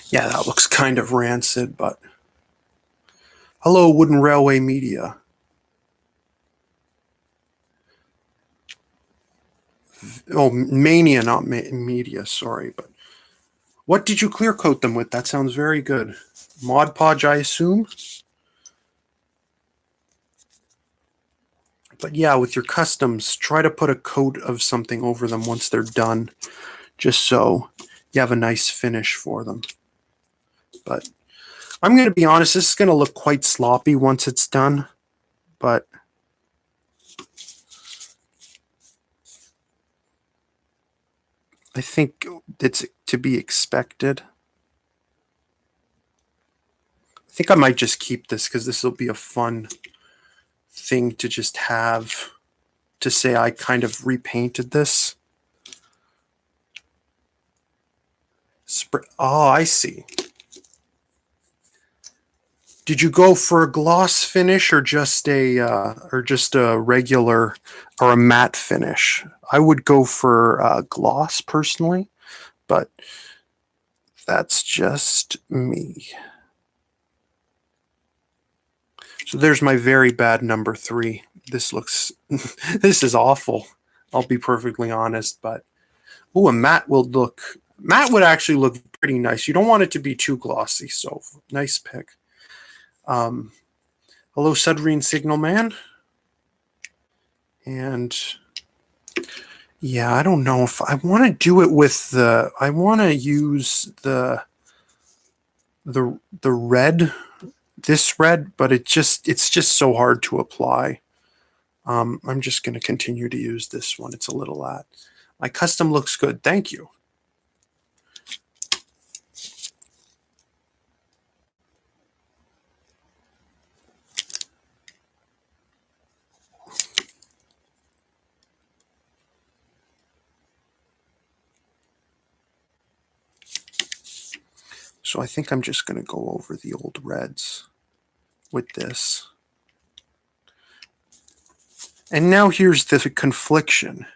Yeah, that looks kind of rancid, but hello, Wooden Railway Media. Oh, Mania, not Media, sorry. But what did you clear coat them with? That sounds very good. Mod Podge, I assume? But yeah, with your customs, try to put a coat of something over them once they're done, just so you have a nice finish for them. But I'm going to be honest, this is going to look quite sloppy once it's done, but I think it's to be expected. I think I might just keep this because this will be a fun thing to just have to say I kind of repainted this. Oh, I see. Did you go for a gloss finish or just a regular or a matte finish? I would go for gloss personally, but that's just me. So there's my very bad number 3. This looks, this is awful. I'll be perfectly honest, but ooh, a matte would actually look pretty nice. You don't want it to be too glossy, so nice pick. Hello, Submarine Signal Man. And yeah, I don't know if I want to do it with the, I want to use the red, this red, but it's just so hard to apply. I'm just going to continue to use this one. It's a little light. My custom looks good. Thank you. So I think I'm just going to go over the old reds with this. And now here's the confliction.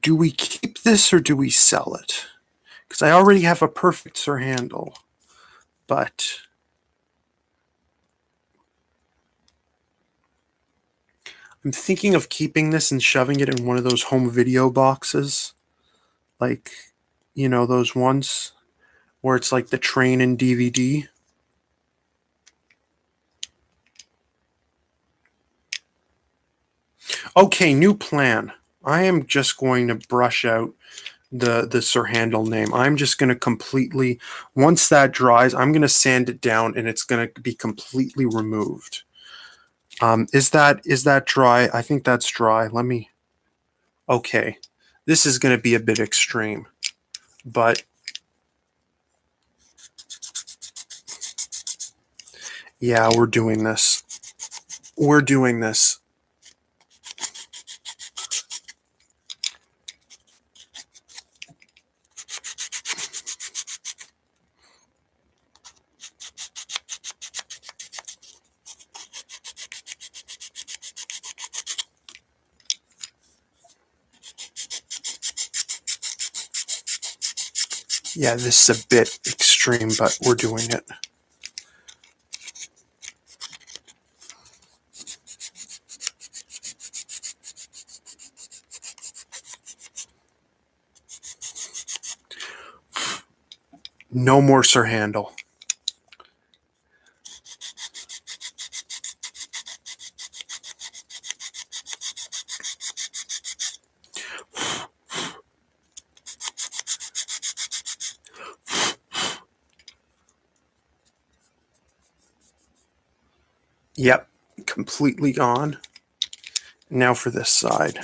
Do we keep this or do we sell it? Because I already have a perfect Sir Handel, but I'm thinking of keeping this and shoving it in one of those home video boxes. Like, you know, those ones where it's like the train and DVD. Okay, new plan. I am just going to brush out the Sir Handel name. I'm just going to completely, once that dries, I'm going to sand it down and it's going to be completely removed. Is that dry? I think that's dry. Let me, okay. This is going to be a bit extreme, but yeah, we're doing this. We're doing this. Yeah, this is a bit extreme, but we're doing it. No more Sir Handel. Yep, completely gone. Now for this side.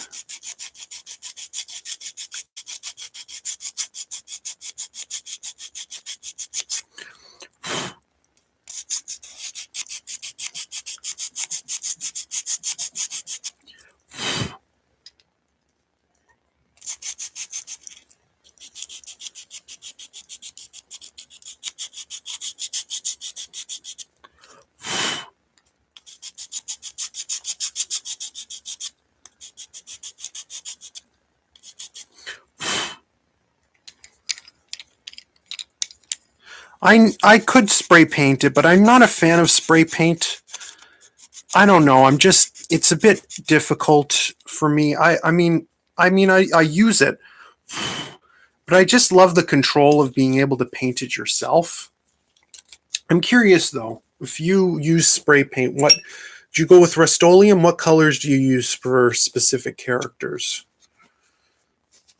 I could spray paint it, but I'm not a fan of spray paint. I don't know. It's a bit difficult for me. I mean, I use it, but I just love the control of being able to paint it yourself. I'm curious though, if you use spray paint, what do you go with? Rust-Oleum? What colors do you use for specific characters?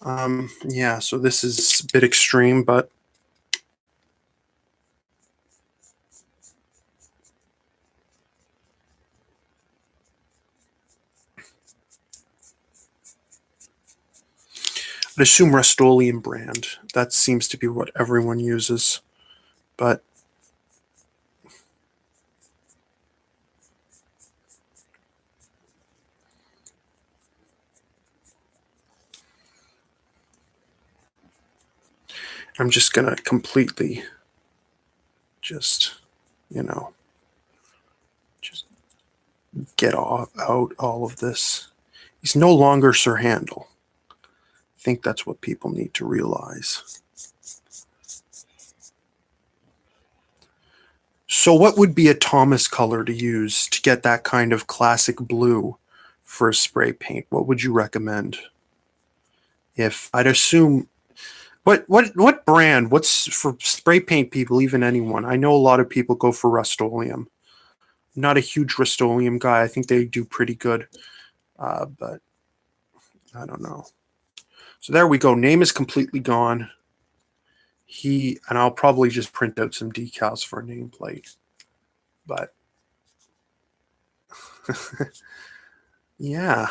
Yeah, so this is a bit extreme, but I'd assume Rust-Oleum brand. That seems to be what everyone uses, but I'm just going to completely just, you know, just get out all of this. He's no longer Sir Handel. I think that's what people need to realize. So what would be a Thomas color to use to get that kind of classic blue for a spray paint? What would you recommend? If I'd assume, what brand? What's for spray paint people, even anyone? I know a lot of people go for Rust-Oleum. I'm not a huge Rust-Oleum guy. I think they do pretty good, but I don't know. So there we go. Name is completely gone. And I'll probably just print out some decals for a nameplate. But yeah.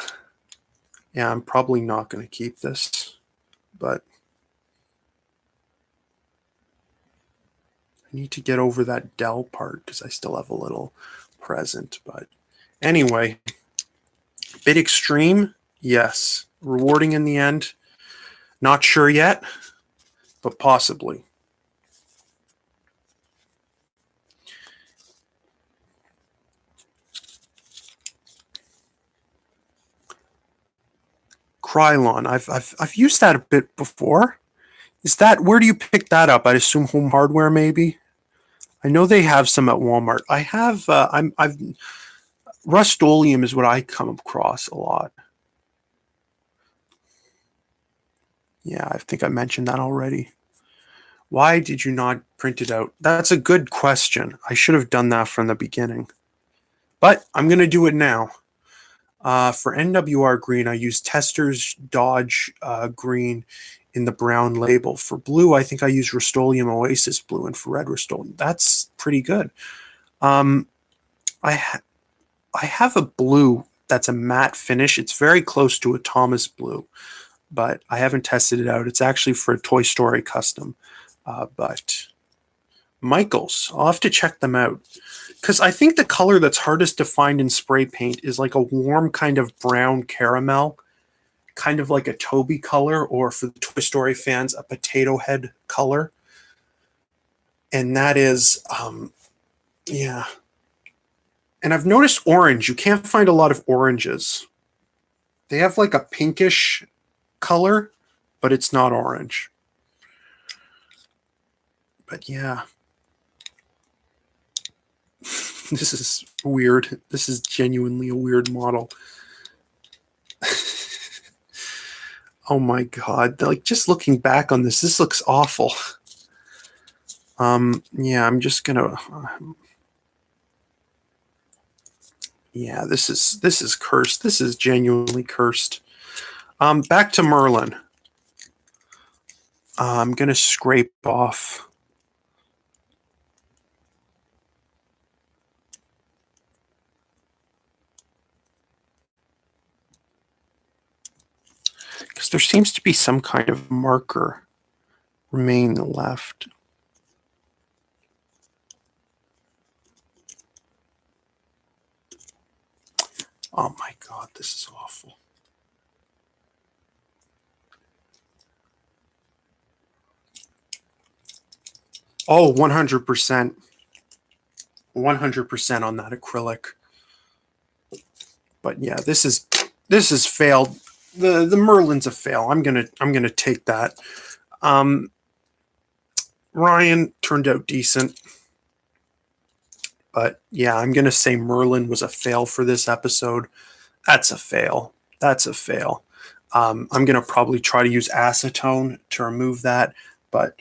Yeah, I'm probably not going to keep this, but I need to get over that Dell part because I still have a little present. But anyway, bit extreme, yes. Rewarding in the end, not sure yet, but possibly. Krylon, I've used that a bit before. Is that, where do you pick that up? I'd assume Home Hardware, maybe. I know they have some at Walmart. I have Rust-Oleum is what I come across a lot. Yeah, I think I mentioned that already. Why did you not print it out? That's a good question. I should have done that from the beginning. But I'm going to do it now. For NWR green, I use Tester's Dodge green in the brown label. For blue, I think I use Rust-Oleum Oasis blue, and for red, Rust-Oleum. That's pretty good. I have a blue that's a matte finish. It's very close to a Thomas blue, but I haven't tested it out. It's actually for a Toy Story custom. But Michaels, I'll have to check them out. Because I think the color that's hardest to find in spray paint is like a warm kind of brown caramel, kind of like a Toby color, or for the Toy Story fans, a potato head color. And that is, yeah. And I've noticed orange. You can't find a lot of oranges. They have like a pinkish color, but it's not orange. But yeah. This is weird. This is genuinely a weird model. Oh my god. Like, just looking back on this, this looks awful. Yeah, I'm just gonna yeah, this is cursed. This is genuinely cursed. Back to Merlin. I'm gonna scrape off. Because there seems to be some kind of marker remaining left. Oh my god, this is awful. Oh, 100%. 100% on that acrylic. But yeah, this is failed. The Merlin's a fail. I'm gonna take that. Ryan turned out decent. But yeah, I'm gonna say Merlin was a fail for this episode. That's a fail. That's a fail. I'm gonna probably try to use acetone to remove that. But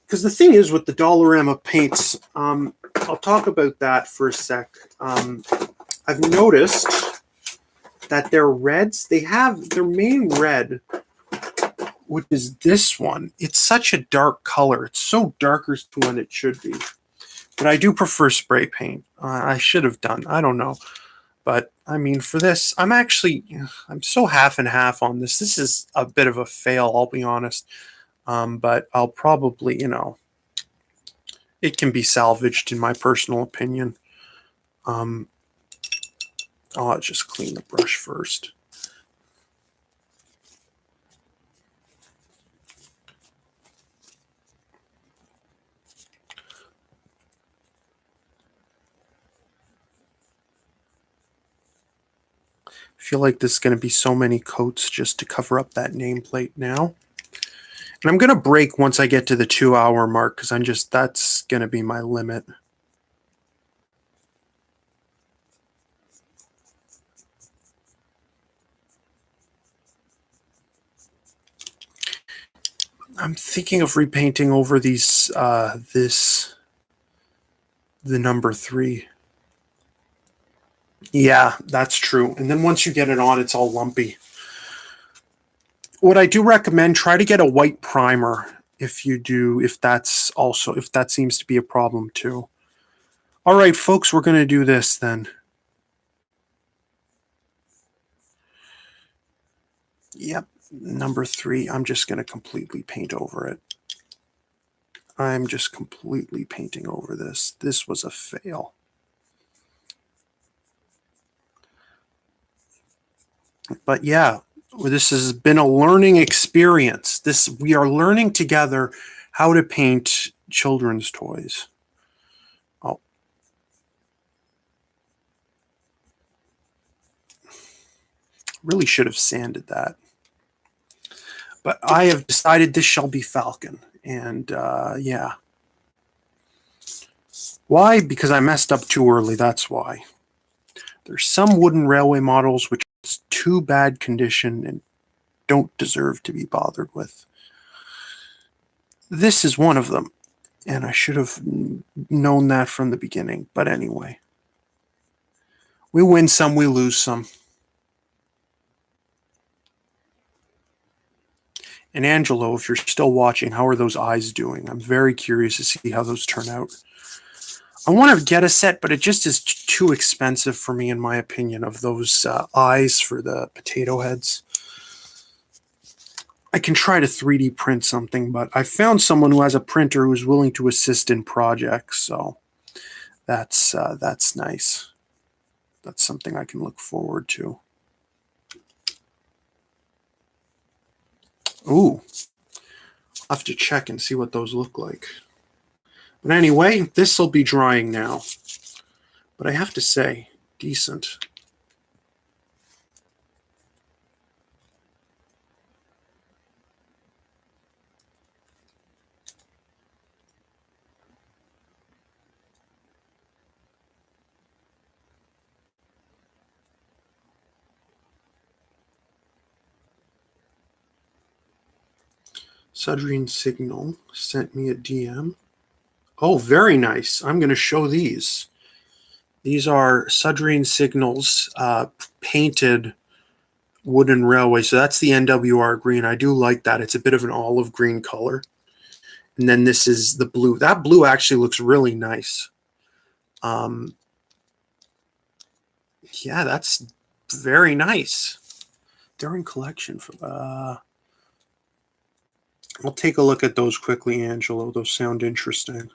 because the thing is with the Dollarama paints, I'll talk about that for a sec. I've noticed that their reds, they have their main red which is this one. It's such a dark color. It's so darker than it should be. But I do prefer spray paint. I should have done. I don't know. But, I mean, for this, I'm so half and half on this. This is a bit of a fail, I'll be honest. But I'll probably, it can be salvaged in my personal opinion. I'll just clean the brush first. I feel like there's going to be so many coats just to cover up that nameplate now. And I'm going to break once I get to the 2-hour mark because that's going to be my limit. I'm thinking of repainting over these, the number 3. Yeah, that's true. And then once you get it on, it's all lumpy. What I do recommend, try to get a white primer if that seems to be a problem too. All right, folks, we're going to do this then. Yep, number 3, I'm just going to completely paint over it. I'm just completely painting over this. This was a fail. But yeah, this has been a learning experience. We are learning together how to paint children's toys. Oh. Really should have sanded that. But I have decided this shall be Falcon. And yeah. Why? Because I messed up too early. That's why. There's some wooden railway models which is too bad condition and don't deserve to be bothered with. This is one of them, and I should have known that from the beginning. But anyway, we win some, we lose some. And Angelo, if you're still watching, how are those eyes doing? I'm very curious to see how those turn out. I want to get a set, but it just is too expensive for me, in my opinion, of those eyes for the potato heads. I can try to 3D print something, but I found someone who has a printer who is willing to assist in projects, so that's nice. That's something I can look forward to. Ooh, I'll have to check and see what those look like. But anyway, this will be drying now. But I have to say, decent. Sudrine Signal sent me a DM. Oh, very nice. I'm going to show these. These are Sudrine Signals painted wooden railway. So that's the NWR green. I do like that. It's a bit of an olive green color. And then this is the blue. That blue actually looks really nice. Yeah, that's very nice. They're in collection for I'll take a look at those quickly, Angelo. Those sound interesting.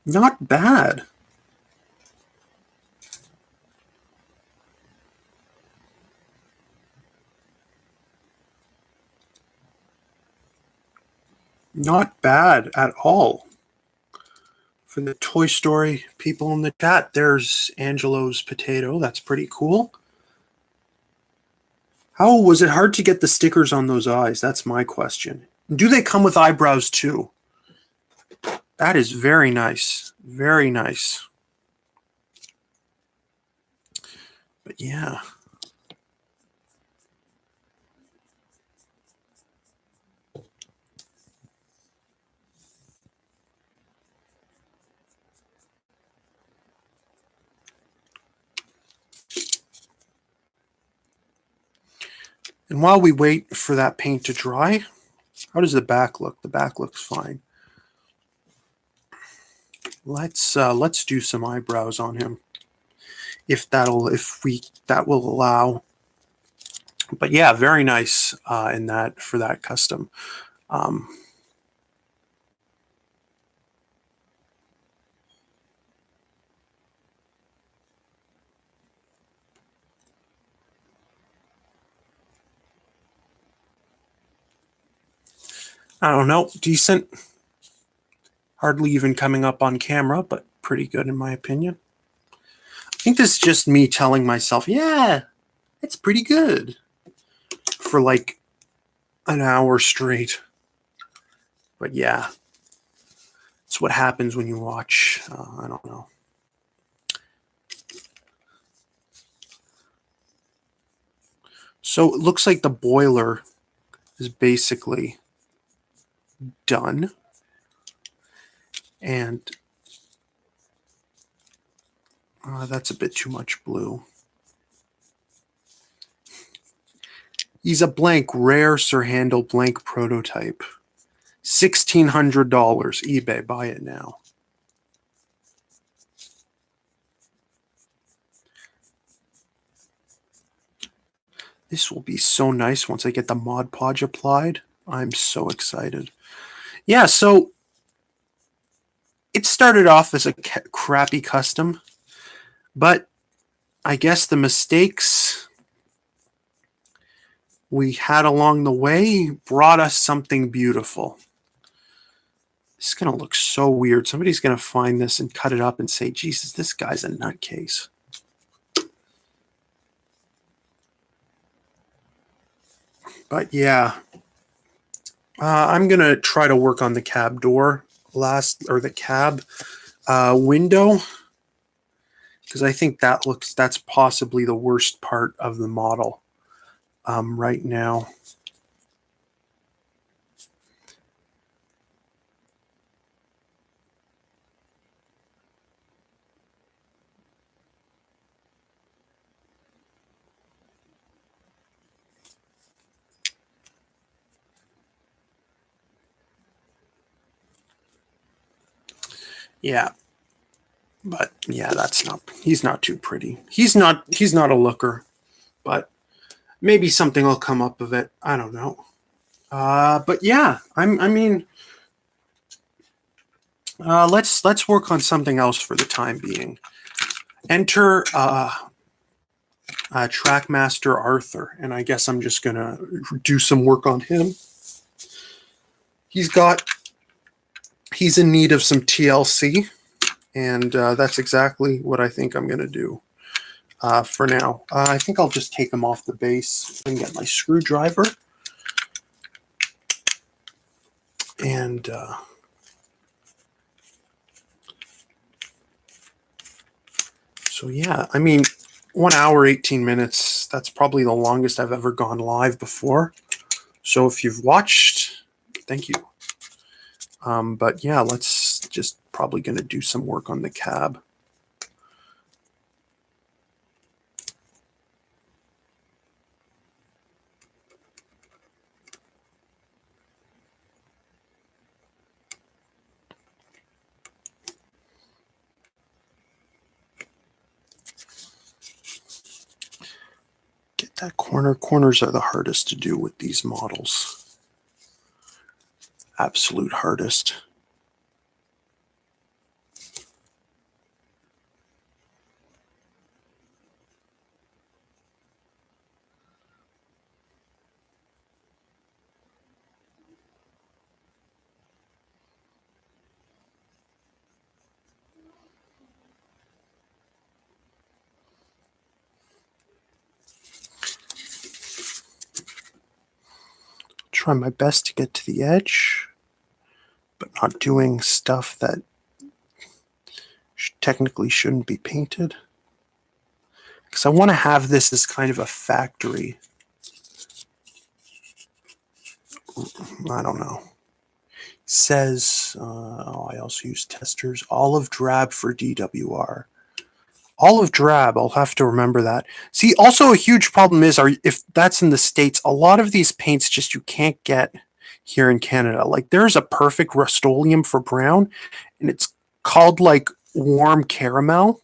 Not bad. Not bad at all. For the Toy Story people in the chat, there's Angelo's potato. That's pretty cool. How was it hard to get the stickers on those eyes? That's my question. Do they come with eyebrows too? That is very nice. Very nice. But yeah. And while we wait for that paint to dry, how does the back look? The back looks fine. Let's do some eyebrows on him, if that will allow. But yeah, very nice for that custom. I don't know, decent. Hardly even coming up on camera, but pretty good in my opinion. I think this is just me telling myself, yeah, it's pretty good, for like an hour straight. But yeah, it's what happens when you watch, I don't know. So it looks like the boiler is basically done. And that's a bit too much blue. He's a blank, rare Sir Handel blank prototype. $1,600 eBay, buy it now. This will be so nice once I get the Mod Podge applied. I'm so excited. Yeah, so it started off as a crappy custom, but I guess the mistakes we had along the way brought us something beautiful. This is going to look so weird. Somebody's going to find this and cut it up and say, Jesus, this guy's a nutcase. But yeah, I'm going to try to work on the cab door the cab window, because I think that's possibly the worst part of the model right now. Yeah. But yeah, he's not too pretty. He's not a looker, but maybe something will come up of it. I don't know. But yeah, let's work on something else for the time being. Enter Trackmaster Arthur, and I guess I'm just gonna do some work on him. He's in need of some TLC, and that's exactly what I think I'm gonna do for now. I think I'll just take him off the base and get my screwdriver. And so yeah, 1 hour, 18 minutes, that's probably the longest I've ever gone live before. So if you've watched, thank you. But yeah, let's just probably going to do some work on the cab. Get that corner. Corners are the hardest to do with these models. Absolute hardest. Try my best to get to the edge, but not doing stuff that technically shouldn't be painted. Because I want to have this as kind of a factory. I don't know. It says, I also use testers. Olive drab for DWR. Olive drab, I'll have to remember that. See, also a huge problem is, if that's in the States, a lot of these paints just you can't get here in Canada. Like there's a perfect Rust-Oleum for brown, and it's called like warm caramel,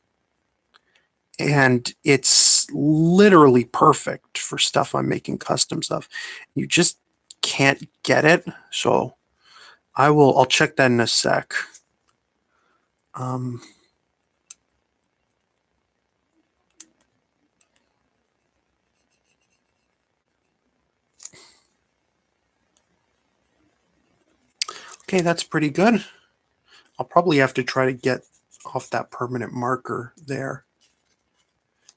and it's literally perfect for stuff I'm making customs of. You just can't get it, so I'll check that in a sec. Okay, that's pretty good. I'll probably have to try to get off that permanent marker there.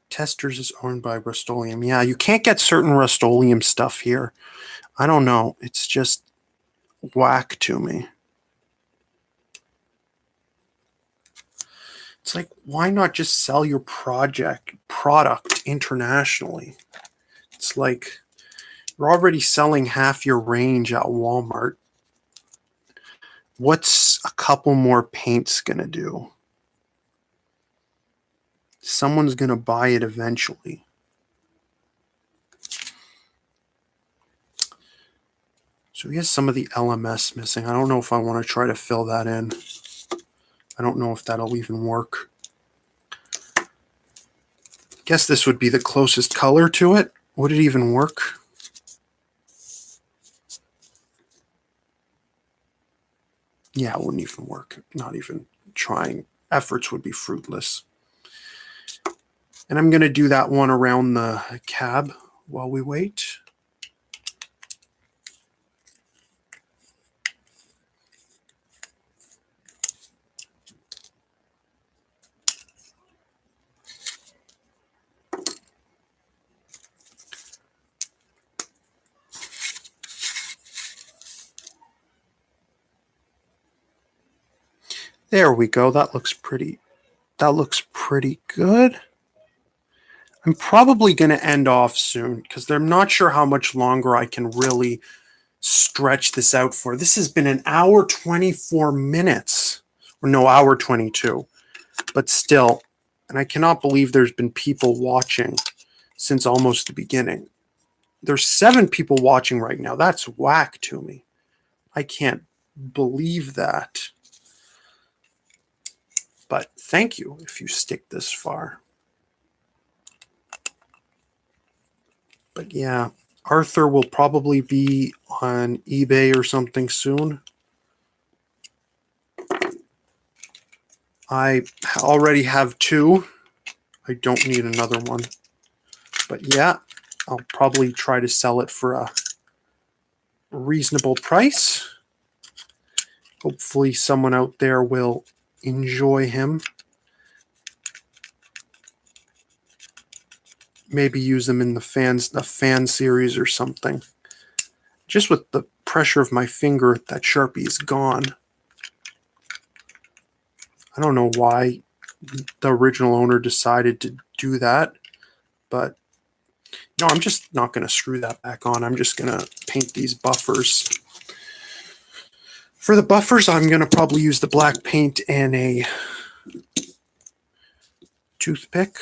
Testers is owned by Rust-Oleum. Yeah, you can't get certain Rust-Oleum stuff here. I don't know. It's just whack to me. It's like, why not just sell your product internationally? It's like you're already selling half your range at Walmart. What's a couple more paints gonna do? Someone's gonna buy it eventually. So he has some of the LMS missing. I don't know if I want to try to fill that in. I don't know if that'll even work. Guess this would be the closest color to it. Would it even work? Yeah, it wouldn't even work. Not even trying. Efforts would be fruitless. And I'm going to do that one around the cab while we wait. There we go. That looks pretty good. I'm probably going to end off soon because I'm not sure how much longer I can really stretch this out for. This has been an hour 24 minutes, or no, hour 22, but still, and I cannot believe there's been people watching since almost the beginning. There's 7 people watching right now. That's whack to me. I can't believe that. But thank you if you stick this far. But yeah, Arthur will probably be on eBay or something soon. I already have 2. I don't need another one. But yeah, I'll probably try to sell it for a reasonable price. Hopefully someone out there will enjoy him. Maybe use them in the fan series or something. Just with the pressure of my finger, that Sharpie is gone. I don't know why the original owner decided to do that, but no, I'm just not going to screw that back on. I'm just going to paint these buffers. For the buffers, I'm going to probably use the black paint and a toothpick.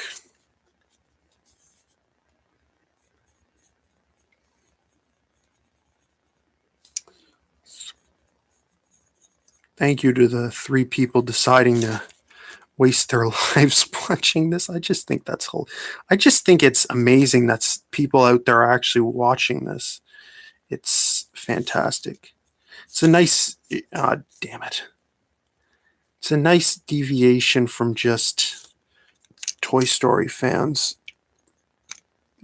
Thank you to the 3 people deciding to waste their lives watching this. I just think it's amazing that people out there are actually watching this. It's fantastic. It's a nice, damn it. It's a nice deviation from just Toy Story fans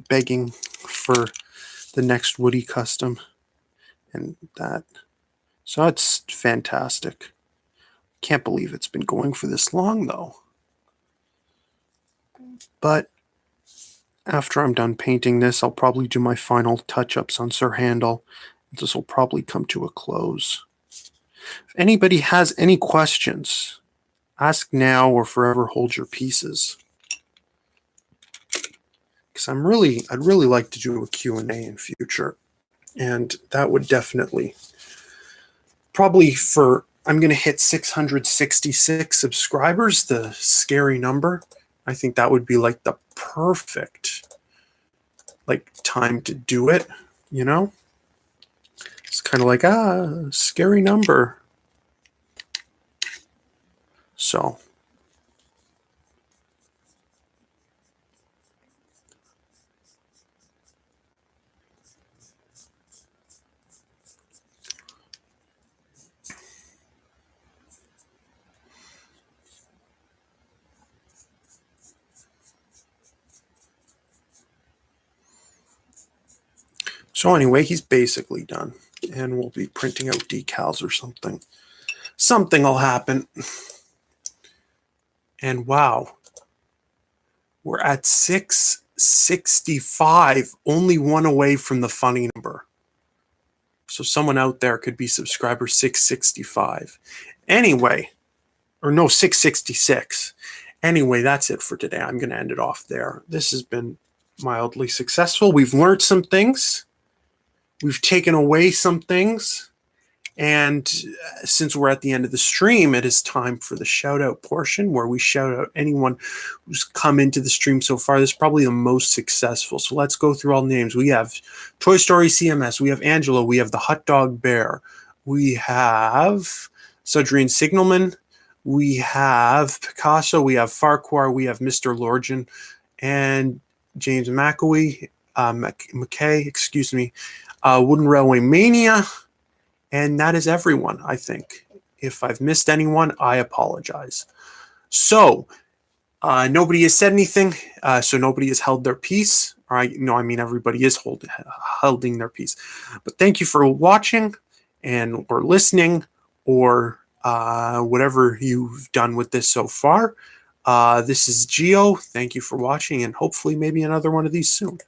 begging for the next Woody custom and that. So it's fantastic. Can't believe it's been going for this long, though. But after I'm done painting this, I'll probably do my final touch-ups on Sir Handel. This will probably come to a close. If anybody has any questions, ask now or forever hold your pieces. Because I'd really like to do a Q&A in future. And that would definitely... I'm going to hit 666 subscribers, the scary number. I think that would be like the perfect like time to do it, you know? It's kind of like, scary number. So anyway, he's basically done. And we'll be printing out decals or something. Something will happen. And wow, we're at 665, only one away from the funny number. So someone out there could be subscriber 665. Anyway, or no, 666. Anyway, that's it for today. I'm going to end it off there. This has been mildly successful. We've learned some things. We've taken away some things. And since we're at the end of the stream, it is time for the shout out portion where we shout out anyone who's come into the stream so far. This is probably the most successful. So let's go through all names. We have Toy Story CMS. We have Angelo. We have the Hot Dog Bear. We have Sudrian Signalman. We have Picasso. We have Farquhar. We have Mr. Lorgen and James McAwee. McKay, excuse me. Wooden Railway Mania. And that is everyone, I think. If I've missed anyone, I apologize. So, nobody has said anything, so nobody has held their peace. I mean, everybody is holding their peace. But thank you for watching and or listening or whatever you've done with this so far. This is Geo. Thank you for watching, and hopefully maybe another one of these soon.